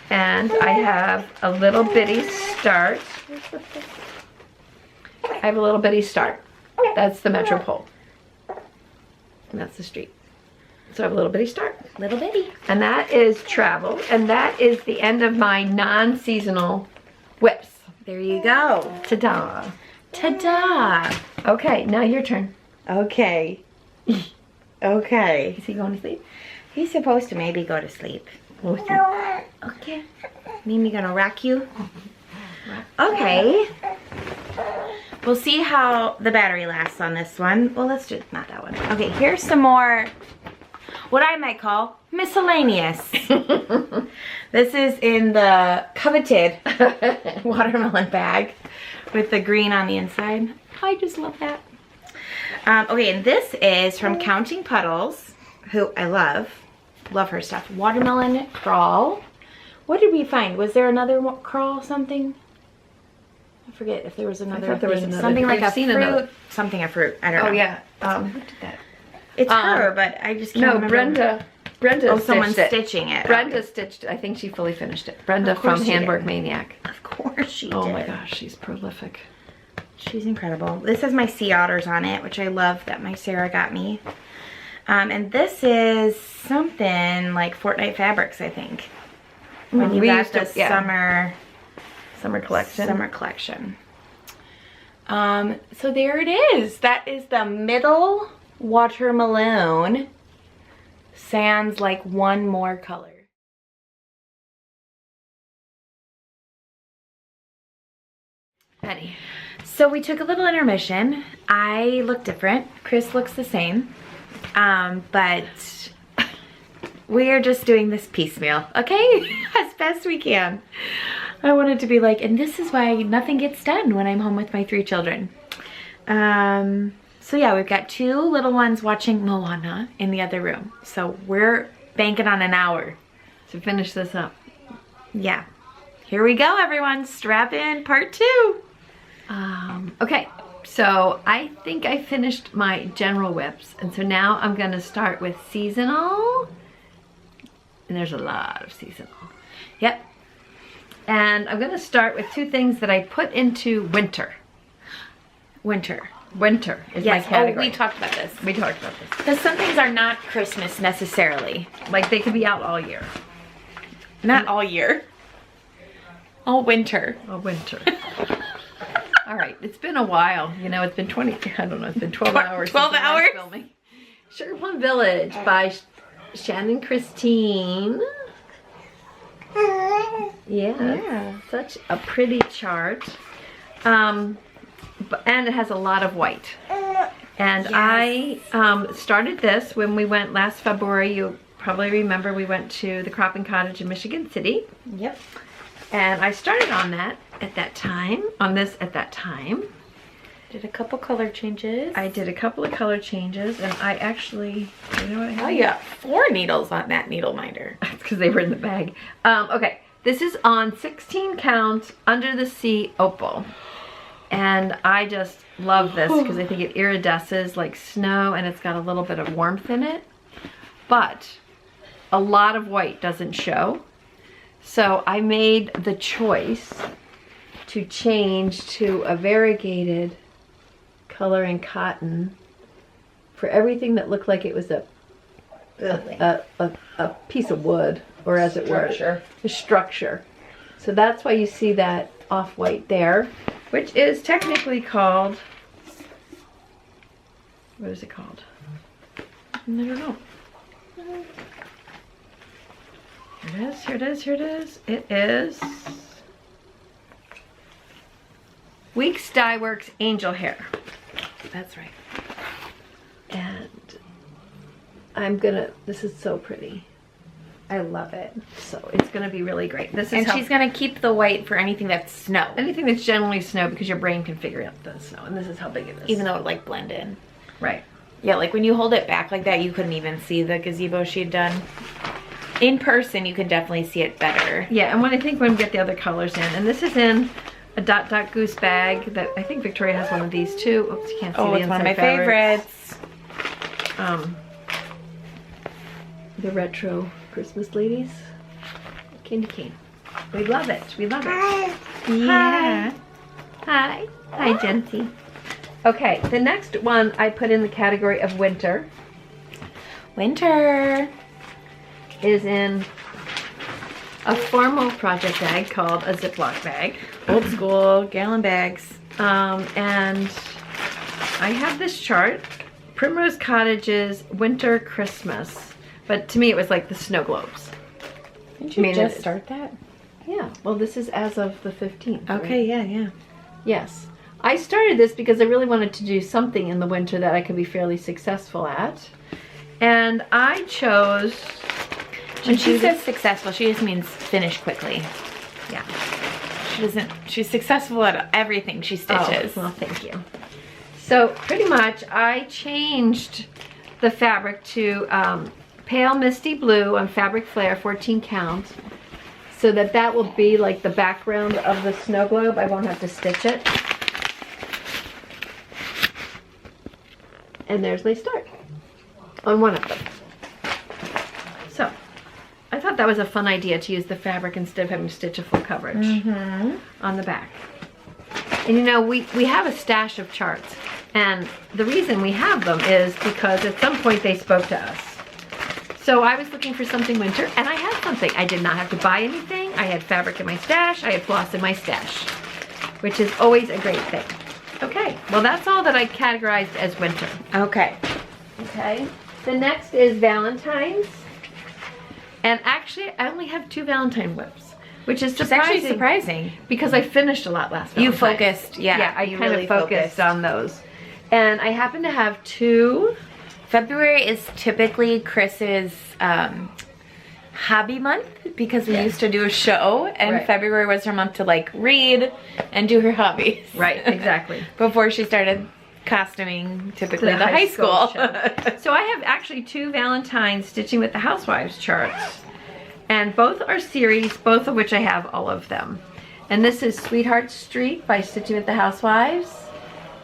And I have a little bitty start. I have a little bitty start. That's the Metropole. And that's the street. So I have a little bitty start. Little bitty. And that is travel. And that is the end of my non-seasonal WIPs. There you go. Ta-da. Ta-da. Okay, now your turn. Okay. Okay. Is he going to sleep? He's supposed to maybe go to sleep. Okay. Mimi gonna rack you? Okay. We'll see how the battery lasts on this one. Well, let's do not that one. Okay, here's some more, what I might call miscellaneous. This is in the coveted watermelon bag with the green on the inside. I just love that. Okay, and this is from Counting Puddles, who I love. Love her stuff. Watermelon crawl. What did we find? Was there another crawl something? I forget if there was another. I thought there was another. Something like a fruit. Another. Something a fruit. I don't know. Oh yeah. Who did that? It's her, but I just can't remember. Brenda Oh, someone's stitched it. stitching it. Brenda stitched it. I think she fully finished it. Brenda from Handwork Maniac. Of course she did. Oh my gosh, she's prolific. She's incredible. This has my sea otters on it, which I love that my Sarah got me. And this is something like Fortnite Fabrics, I think. When you got the summer collection. So there it is. That is the middle watermelon. Sans like one more color. Penny. So we took a little intermission. I look different. Kris looks the same. But we are just doing this piecemeal, okay? As best we can. I wanted to be like, and this is why nothing gets done when I'm home with my 3 children. So yeah, we've got 2 little ones watching Moana in the other room. So we're banking on an hour to finish this up. Yeah. Here we go, everyone. Strap in, part 2. Okay, so I think I finished my general WIPs, and so now I'm gonna start with seasonal, and there's a lot of seasonal. Yep. And I'm gonna start with 2 things that I put into winter. Winter is yes. my category. Oh, we talked about this. We talked about this. Because some things are not Christmas necessarily. Like they could be out all year. Not all year. All winter. All winter. All right, it's been a while. You know, it's been 12 hours. 12 hours? Filming. Sugar Plum Village by Shannon Christine. Yeah, such a pretty chart. And it has a lot of white. And yes. I started this when we went last February. You probably remember we went to the Cropping Cottage in Michigan City. Yep. And I started on that at that time, at that time. Did a couple color changes. I did a couple of color changes, and I actually, you know what I have? Oh, you got 4 needles on that needle minder. That's because they were in the bag. Okay, this is on 16 count Under the Sea Opal. And I just love this because I think it iridesces like snow, and it's got a little bit of warmth in it. But a lot of white doesn't show. So I made the choice to change to a variegated color in cotton for everything that looked like it was a piece of wood, or as it were, a structure. So that's why you see that off-white there, which is technically called, what is it called? I don't know. Here it is, here it is, here it is. It is Weeks Dye Works Angel Hair. That's right. And I'm gonna, this is so pretty. I love it. So it's gonna be really great. This is and she's gonna keep the white for anything that's snow. Anything that's generally snow, because your brain can figure out the snow. And this is how big it is. Even though it like blend in. Right. Yeah, like when you hold it back like that, you couldn't even see the gazebo she'd done. In person, you can definitely see it better. Yeah, and when I think when we get the other colors in, and this is in a Dot Dot Goose bag that I think Victoria has one of these too. Oops, you can't see the it's inside one of my fabrics. favorites. The retro Christmas ladies. Candy cane. We love it. We love it. Yeah. Hi. Hi, Genty. Okay, the next one I put in the category of winter. Winter. Is in a formal project bag called a Ziploc bag. Old school gallon bags. And I have this chart, Primrose Cottage's Winter Christmas. But to me it was like the snow globes. Didn't you just start that? Yeah, well this is as of the 15th. Okay, right? yeah. Yes. I started this because I really wanted to do something in the winter that I could be fairly successful at. And I chose... When she says successful, she just means finish quickly. Yeah. She's successful at everything she stitches. Oh, well, thank you. So pretty much I changed the fabric to pale misty blue on Fabric Flare 14 count, so that will be like the background of the snow globe. I won't have to stitch it. And there's my start on one of them. So I thought that was a fun idea to use the fabric instead of having to stitch a full coverage on the back. And you know, we have a stash of charts, and the reason we have them is because at some point they spoke to us. So I was looking for something winter, and I had something. I did not have to buy anything. I had fabric in my stash. I had floss in my stash, which is always a great thing. Okay, well that's all that I categorized as winter. Okay. Okay, the next is Valentine's. And actually, I only have 2 Valentine whips, which is surprising. It's actually surprising. Because I finished a lot last Valentine's. You focused, yeah. Yeah, I you kind really of focused on those. And I happen to have 2. February is typically Kris's hobby month because we used to do a show, and February was her month to like read and do her hobbies. Right, exactly. Before she started costuming typically the high school. So I have actually 2 Valentine's Stitching with the Housewives charts. And both are series, both of which I have all of them. And this is Sweetheart Street by Stitching with the Housewives.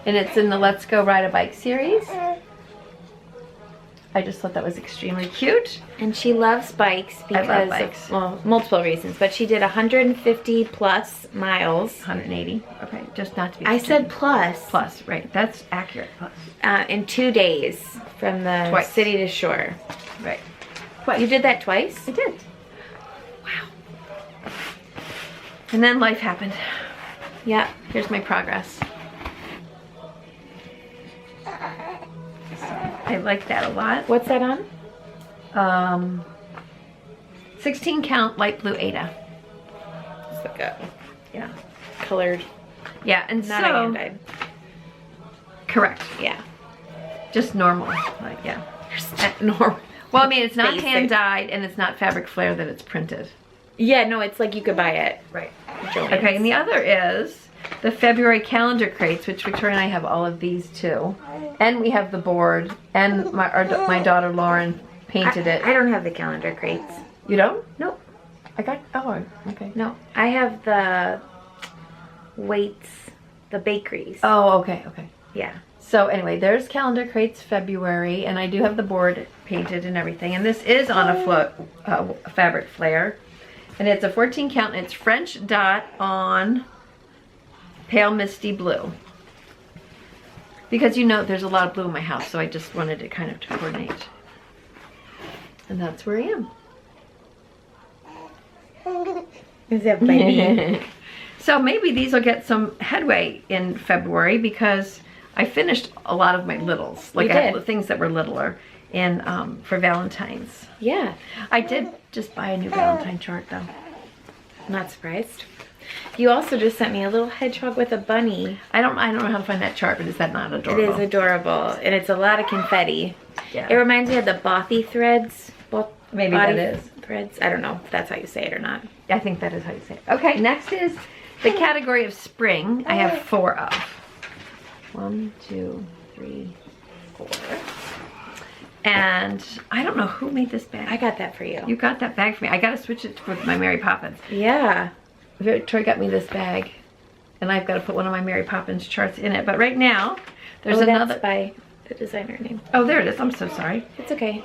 And it's in the Let's Go Ride a Bike series. I just thought that was extremely cute. And she loves bikes because of, well, multiple reasons, but she did 150 plus miles. 180. Okay, just not to be. I said plus. Plus, right. That's accurate. Plus. In 2 days from the city to shore. Right. Twice. You did that twice? I did. Wow. And then life happened. Yeah, here's my progress. I like that a lot. What's that on? 16 count light blue Ada. It's like a colored. Yeah, and not so hand-dyed. Correct. Yeah. Just normal. Like yeah. Normal. Well, I mean, it's not Basic. hand dyed, and it's not Fabric Flare that it's printed. Yeah, no, it's like you could buy it. Right. Okay, and the other is the February calendar crates, which Victoria and I have all of these too. And we have the board, and my daughter Lauren painted it. I don't have the calendar crates. You don't? Nope. I got, oh, okay. No, I have the weights, the bakeries. Oh, okay, okay. Yeah. So anyway, there's calendar crates February, and I do have the board painted and everything. And this is on a Fabric Flare. And it's a 14 count, and it's French dot on pale misty blue. Because you know there's a lot of blue in my house, so I just wanted it kind of to coordinate. And that's where I am. Is that by me? So maybe these will get some headway in February because I finished a lot of my littles. Like I had things that were littler in for Valentine's. Yeah. I did just buy a new Valentine chart though. Not surprised. You also just sent me a little hedgehog with a bunny. I don't know how to find that chart, but is that not adorable? It is adorable, and it's a lot of confetti. Yeah. It reminds me of the Bothy threads. Maybe that is. Threads. I don't know if that's how you say it or not. I think that is how you say it. Okay, next is the category of spring. I have 4 of. 1, 2, 3, 4. And I don't know who made this bag. I got that for you. You got that bag for me. I got to switch it with my Mary Poppins. Yeah. Troy got me this bag, and I've got to put one of my Mary Poppins charts in it. But right now, there's another. That's by the designer name. Oh, there it is. I'm so sorry. It's okay.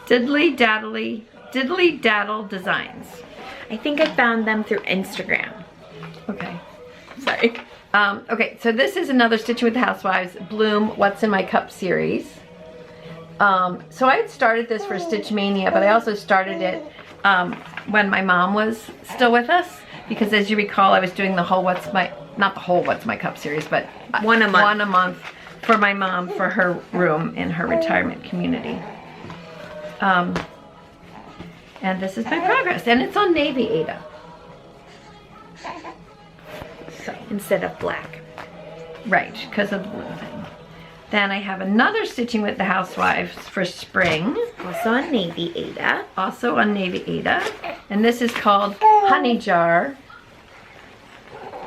Diddly Daddle Designs. I think I found them through Instagram. Okay. Sorry. Okay, so this is another Stitching with the Housewives Bloom What's in My Cup series. So I had started this for Stitch Mania, but I also started it when my mom was still with us. Because as you recall, I was doing the whole not the whole What's My Cup series, but one a month for my mom for her room in her retirement community. And this is my progress, and it's on Navy Ada. So instead of black. Right, because of the blue thing. Then I have another Stitching with the Housewives for spring. Also on Navy Ada. Also on Navy Ada. And this is called Honey Jar.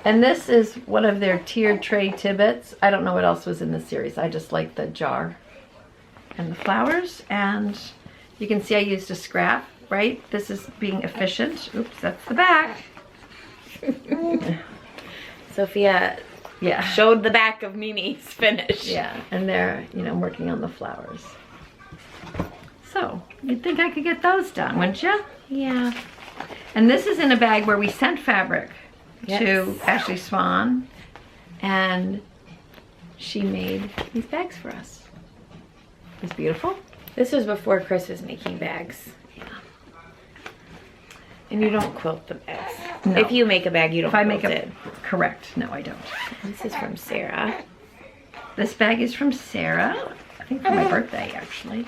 And this is one of their tiered tray tibbets. I don't know what else was in the series. I just like the jar and the flowers. And you can see I used a scrap, right? This is being efficient. Oops, that's the back. Sophia showed the back of Mimi's finish. Yeah, and they're, working on the flowers. So, you'd think I could get those done, wouldn't you? Yeah. And this is in a bag where we sent fabric to Ashley Swan, and she made these bags for us. It's beautiful. This was before Kris was making bags. Yeah. And you don't quilt the bags. No. If you make a bag, you don't quilt it. Correct. No, I don't. This is from Sarah. This bag is from Sarah. I think for my birthday, actually.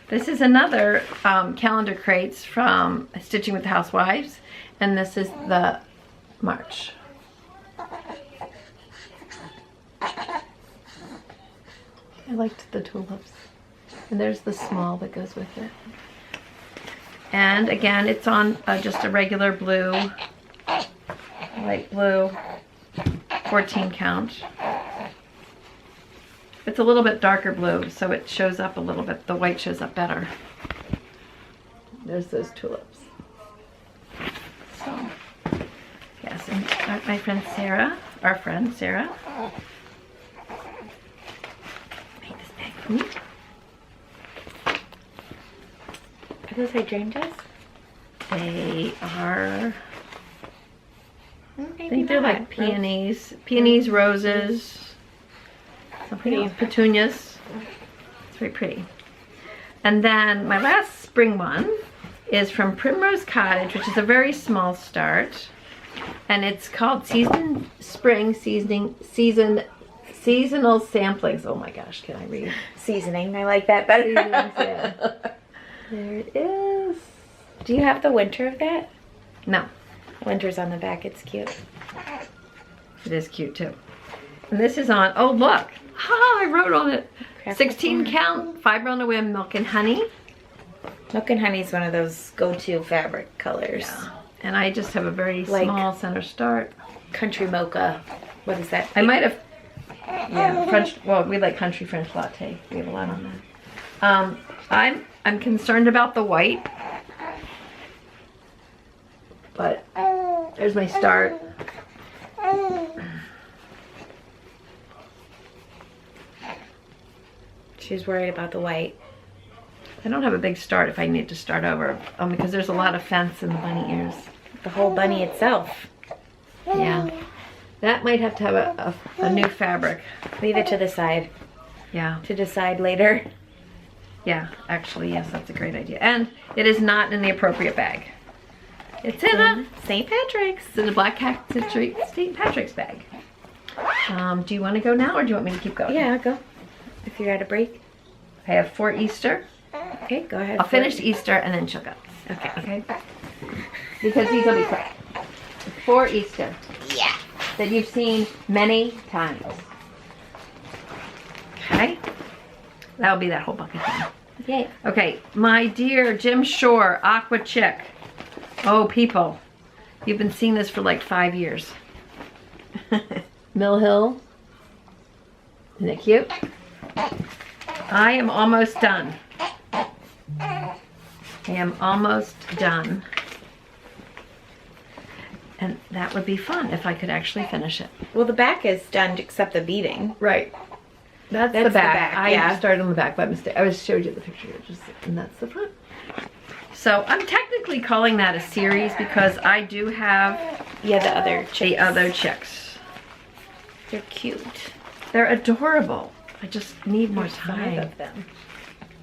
This is another calendar crates from Stitching with the Housewives. And this is the March. I liked the tulips. And there's the small that goes with it. And again, it's on just a regular blue, light blue, 14 count. It's a little bit darker blue, so it shows up a little bit. The white shows up better. There's those tulips. So, yes, and my friend Sarah, our friend Sarah, made this bag for me. Are those hydrangeas? They are, Maybe I think they're not. like peonies, roses, something else, petunias. It's very pretty. And then my last spring one is from Primrose Cottage, which is a very small start. And it's called Seasonal Samplings. Oh my gosh, can I read? Seasoning, I like that better. Yeah. There it is. Do you have the winter of that? No. Winter's on the back, it's cute. It is cute too. And this is on, oh look. I wrote on it. 16 count, fiber on a whim, milk and honey. Milk and honey is one of those go-to fabric colors. Yeah. And I just have a very small center start. Country mocha. What is that? I might have, French, well, we like country French latte. We have a lot on that. I'm concerned about the white. But there's my start. She's worried about the white. I don't have a big start if I need to start over, because there's a lot of fence in the bunny ears. The whole bunny itself. Yeah. That might have to have a new fabric. Leave it to the side. Yeah. To decide later. Yeah, actually, yes, that's a great idea. And it is not in the appropriate bag. It's in a St. Patrick's. It's in a black St. Patrick's bag. Do you want to go now, or do you want me to keep going? Yeah, go. If you're at a break. I have 4 Easter. Okay, go ahead. I'll finish Easter and then she'll go. Okay. Okay. Because these will be quick. 4 Easter. Yeah. That you've seen many times. Okay. That'll be that whole bucket thing. Yay. Okay, my dear Jim Shore Aqua Chick. Oh, people, you've been seeing this for like 5 years. Mill Hill. Isn't it cute? I am almost done. I am almost done. And that would be fun if I could actually finish it. Well, the back is done except the beading. Right. That's the back. I started on the back by mistake. I showed you the picture, and that's the front. So I'm technically calling that a series because I do have the other chicks. They're cute. They're adorable. I just need more time. 5 of them.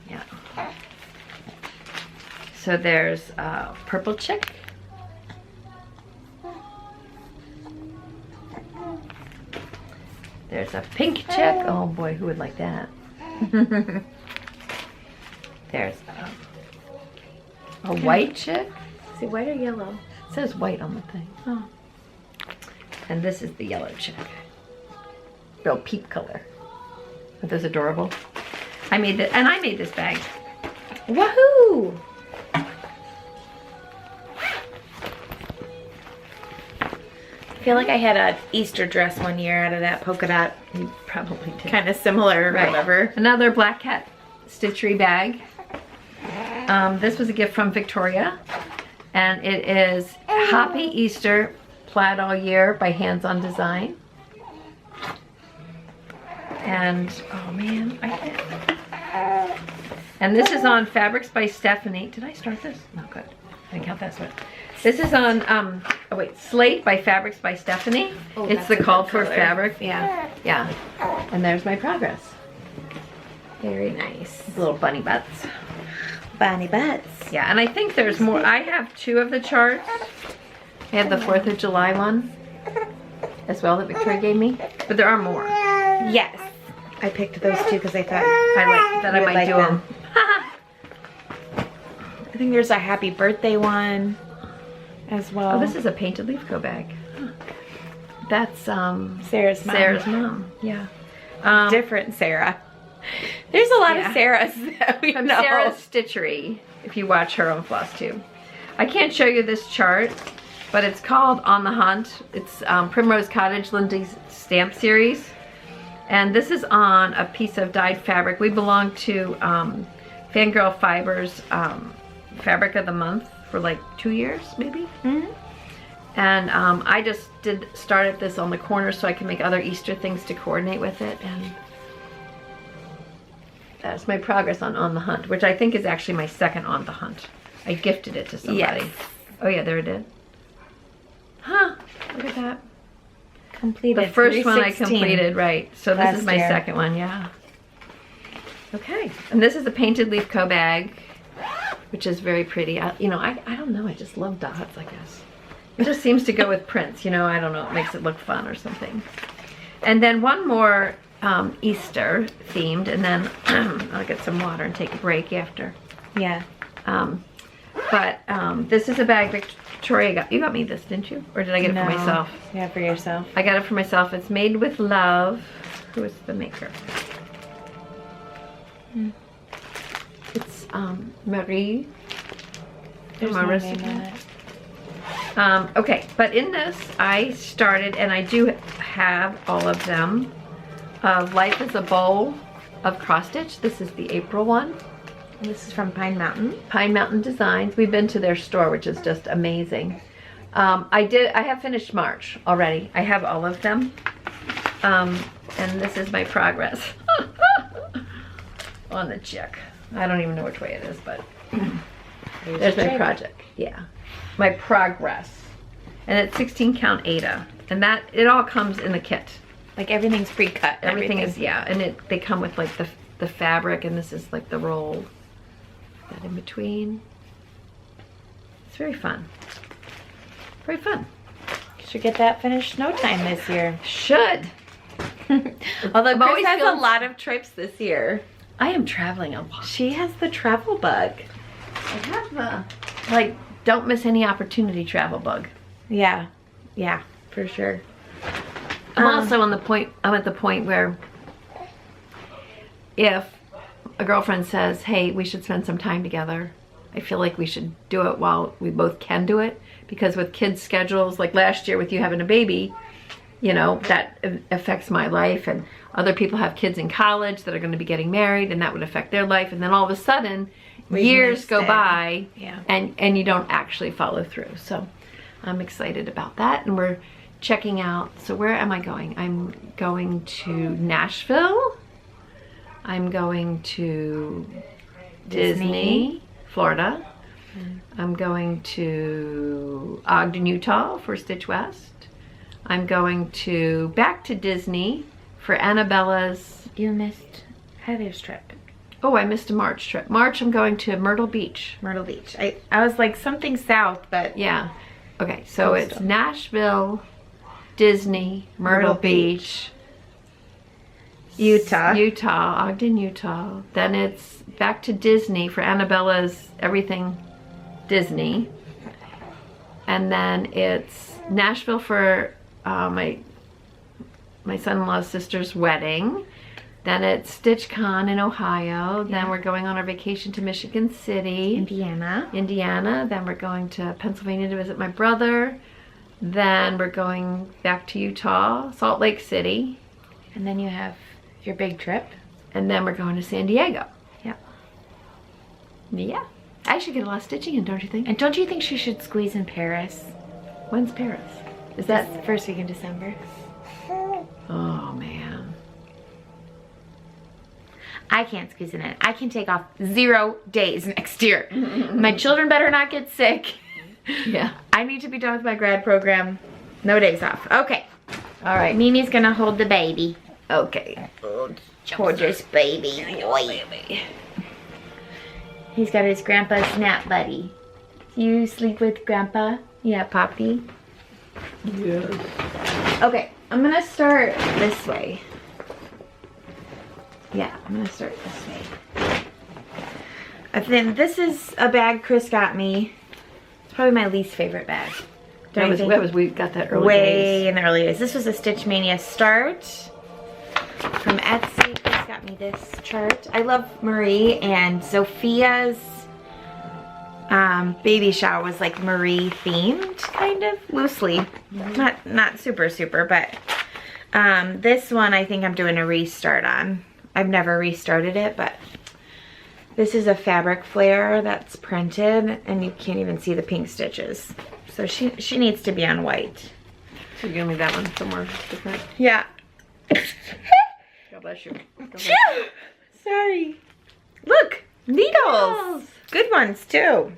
Yeah. So there's a purple chick. There's a pink chick. Oh boy, who would like that? There's a white chick. Is it white or yellow? It says white on the thing. Oh. And this is the yellow chick. Real peep color. Aren't those adorable? I made this bag. Woohoo! I feel like I had an Easter dress one year out of that polka dot. You probably did. Kind of similar, Right. whatever. Another Black Cat Stitchery bag. This was a gift from Victoria. And it is Happy Easter Plaid All Year by Hands On Design. And, oh man, and this is on Fabrics by Stephanie. Did I start this? No, good. I didn't count that one. This is on, Slate by Fabrics by Stephanie. Oh, it's the called for color. fabric. Yeah. Yeah. And there's my progress. Very nice. Little bunny butts. Bunny butts. Yeah, and I think there's more. I have 2 of the charts. I have the 4th of July one as well that Victoria gave me. But there are more. Yes. I picked those 2 because I thought I might like do them. I think there's a happy birthday one as well. Oh, this is a painted leaf go bag. Huh. That's Sarah's mom. Sarah's mom. Yeah. Different Sarah. There's a lot Yeah. of Sarahs that we know. Sarah's Stitchery, if you watch her on FlossTube. I can't show you this chart, but it's called On the Hunt. It's Primrose Cottage Lindy's stamp series. And this is on a piece of dyed fabric. We belong to Fangirl Fibers Fabric of the Month for like 2 years, maybe. Mm-hmm. And I just started this on the corner so I can make other Easter things to coordinate with it. And that's my progress on the Hunt, which I think is actually my second On the Hunt. I gifted it to somebody. Yes. Oh yeah, there it is. Huh, look at that. Completed. The first one I 316. completed, right. So this Last is my year. second one, yeah. Okay, and this is the Painted Leaf Co bag, which is very pretty. I don't know, I just love dots, I guess. It just seems to go with prints, I don't know, it makes it look fun or something. And then one more Easter themed, and then I'll get some water and take a break after. Yeah. This is a bag Victoria got. You got me this, didn't you? Or did I get it for myself? Yeah, for yourself. I got it for myself. It's made with love. Who is the maker? It's Marie. There's no name on it. Okay, but in this I started, and I do have all of them. Life is a Bowl of Cross Stitch. This is the April one. And this is from Pine Mountain. Pine Mountain Designs. We've been to their store, which is just amazing. I have finished March already. I have all of them. And this is my progress on the chick. I don't even know which way it is, but there's my project. Yeah, my progress. And it's 16 count Aida. And that, it all comes in the kit. Like everything's pre-cut. Everything is, yeah. And they come with like the fabric, and this is like the roll. That in between. It's very fun. very fun. Should get that finished no time this year. Should. Although Kris has a feels- lot of trips this year. I am traveling a lot. She has the travel bug. I have the, like, don't miss any opportunity travel bug. Yeah, yeah, for sure. I'm also I'm at the point where if a girlfriend says, hey, we should spend some time together, I feel like we should do it while we both can do it. Because with kids' schedules, like last year with you having a baby, you know, that affects my life. And other people have kids in college that are going to be getting married, and that would affect their life. And then all of a sudden, years go by, and you don't actually follow through. So I'm excited about that. And we're checking out, so where am I going? I'm going to Nashville. I'm going to Disney, Florida. I'm going to Ogden, Utah for Stitch West. I'm going back to Disney for Annabella's. You missed Heather's trip. Oh, I missed a March trip. March, I'm going to Myrtle Beach. Myrtle Beach. I was like something south, but yeah. Okay, so it's Nashville, Disney, Myrtle Beach, Utah, Ogden, Utah. Then it's back to Disney for Annabella's Everything Disney. And then it's Nashville for my son-in-law's sister's wedding. Then it's StitchCon in Ohio. Then we're going on our vacation to Michigan City. Indiana. Then we're going to Pennsylvania to visit my brother. Then we're going back to Utah, Salt Lake City. And then you have your big trip. And then we're going to San Diego. Yeah. Yeah. I should get a lot of stitching in, don't you think? And don't you think she should squeeze in Paris? When's Paris? Is that the first week in December? Oh, man. I can't squeeze in it. I can take off 0 days next year. My children better not get sick. Yeah. I need to be done with my grad program. No days off. Okay. All right. Mimi's gonna hold the baby. Okay. Gorgeous baby. Baby. He's got his grandpa's nap buddy. You sleep with grandpa? Yeah, Poppy. Yes. Okay, I'm gonna start this way. Yeah, I'm gonna start this way. And then this is a bag Kris got me. It's probably my least favorite bag. We got that early way days. In the early days. This was a Stitch Mania start from Etsy. Kris got me this chart. I love Marie, and Sophia's baby shower was like Marie themed, kind of loosely. Not super, but this one I think I'm doing a restart on. I've never restarted it, but this is a fabric flare that's printed, and you can't even see the pink stitches. So she needs to be on white. So give me that one somewhere different. Yeah. God bless you. God bless you. Sorry. Look, needles. Good ones too.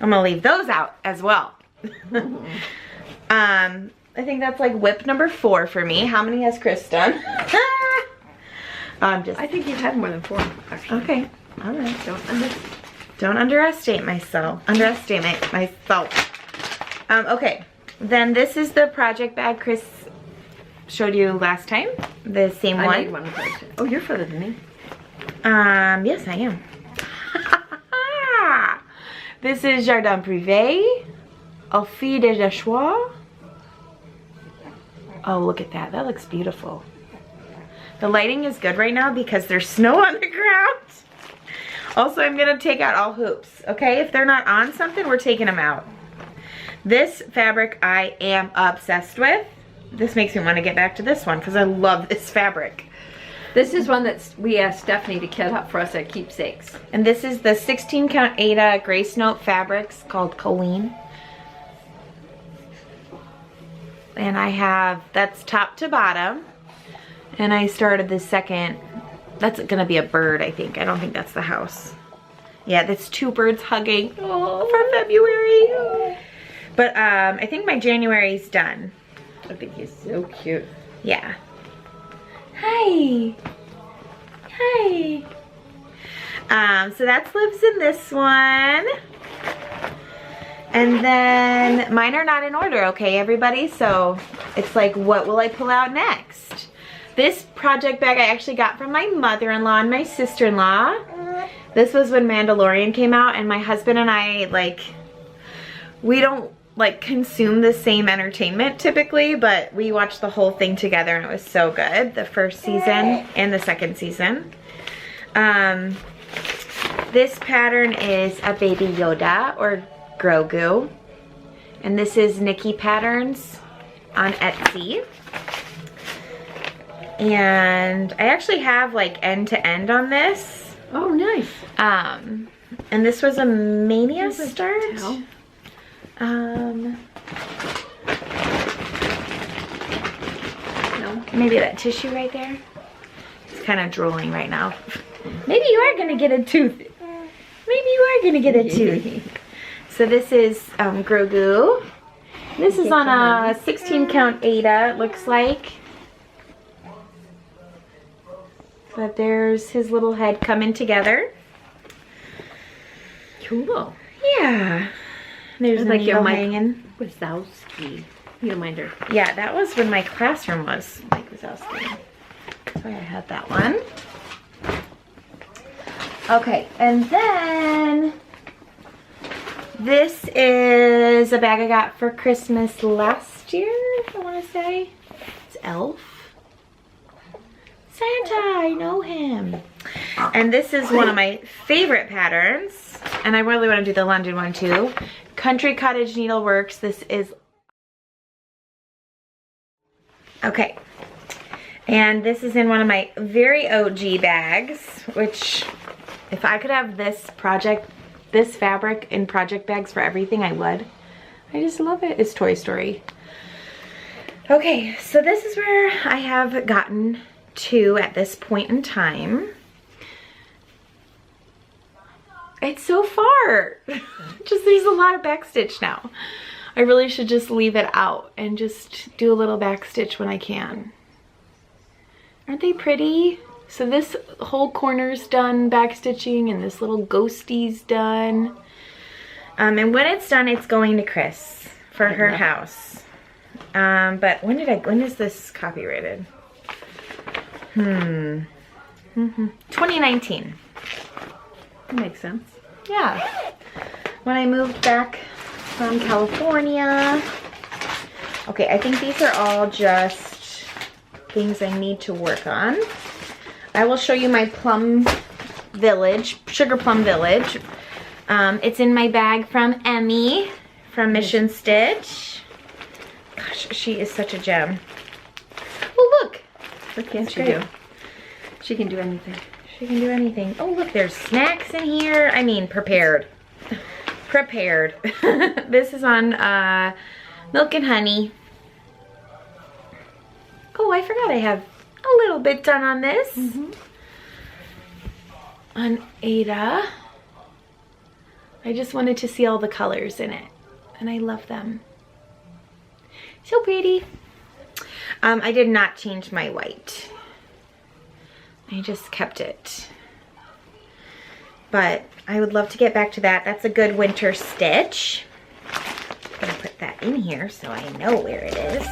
I'm gonna leave those out as well. I think that's like WIP number 4 for me. How many has Kris done? I think you've had more than 4, actually. Okay. All right. Don't underestimate myself. Okay. Then this is the project bag Kris showed you last time. The same one. I made one of those. Oh, you're further than me. Yes, I am. This is Jardin Privé. Alfie de Joie. Oh, look at that. That looks beautiful. The lighting is good right now because there's snow on the ground. Also, I'm going to take out all hoops, okay? If they're not on something, we're taking them out. This fabric I am obsessed with. This makes me want to get back to this one because I love this fabric. This is one that we asked Stephanie to cut up for us at Keepsakes. And this is the 16 count Ada Grace Note fabrics called Colleen. And I have, that's top to bottom. And I started the second, that's gonna be a bird, I think. I don't think that's the house. Yeah, that's 2 birds hugging. Oh, for February. But I think my January's done. I think he's so cute. Yeah. Hi. Hi. So that lives in this one. And then mine are not in order, okay, everybody? So it's like, what will I pull out next? This project bag I actually got from my mother-in-law and my sister-in-law. This was when Mandalorian came out, and my husband and I, like, we don't like consume the same entertainment typically, but we watched the whole thing together and it was so good. The first season and the second season. This pattern is a Baby Yoda or Grogu. And this is Nikki Patterns on Etsy. And I actually have like end to end on this. Oh, nice. And this was a Mania start. No. Maybe that tissue right there. It's kind of drooling right now. Maybe you are gonna get a tooth. Maybe you are gonna get a tooth. So this is Grogu. This is on a 16 count Ada, it looks like. But there's his little head coming together. Cool. Yeah. There's like your Mike hanging. Wazowski. You don't mind her. Yeah, that was when my classroom was Mike Wazowski. So I had that one. Okay, and then this is a bag I got for Christmas last year, I want to say. It's Elf. Santa, I know him. And this is one of my favorite patterns, and I really want to do the London one too. Country Cottage Needleworks. This is okay, and this is in one of my very OG bags, which if I could have this fabric in project bags for everything, I would. I just love it. It's Toy Story. Okay, so this is where I have gotten to at this point in time. It's so far. Just there's a lot of backstitch now. I really should just leave it out and just do a little backstitch when I can. Aren't they pretty? So this whole corner's done backstitching, and this little ghostie's done. And when it's done, it's going to Kris for her house. But when is this copyrighted? 2019. Makes sense. Yeah. When I moved back from California. Okay, I think these are all just things I need to work on. I will show you my Plum Village, Sugar Plum Village. It's in my bag from Emmy from Mission Stitch. Gosh, she is such a gem. Oh, look. What can she do? She can do anything. She can do anything. Oh, look, there's snacks in here. I mean, prepared. Prepared. This is on Milk and Honey. Oh, I forgot I have a little bit done on this. On Ada. I just wanted to see all the colors in it. And I love them. So pretty. I did not change my white. I just kept it. But I would love to get back to that. That's a good winter stitch. I'm gonna put that in here so I know where it is.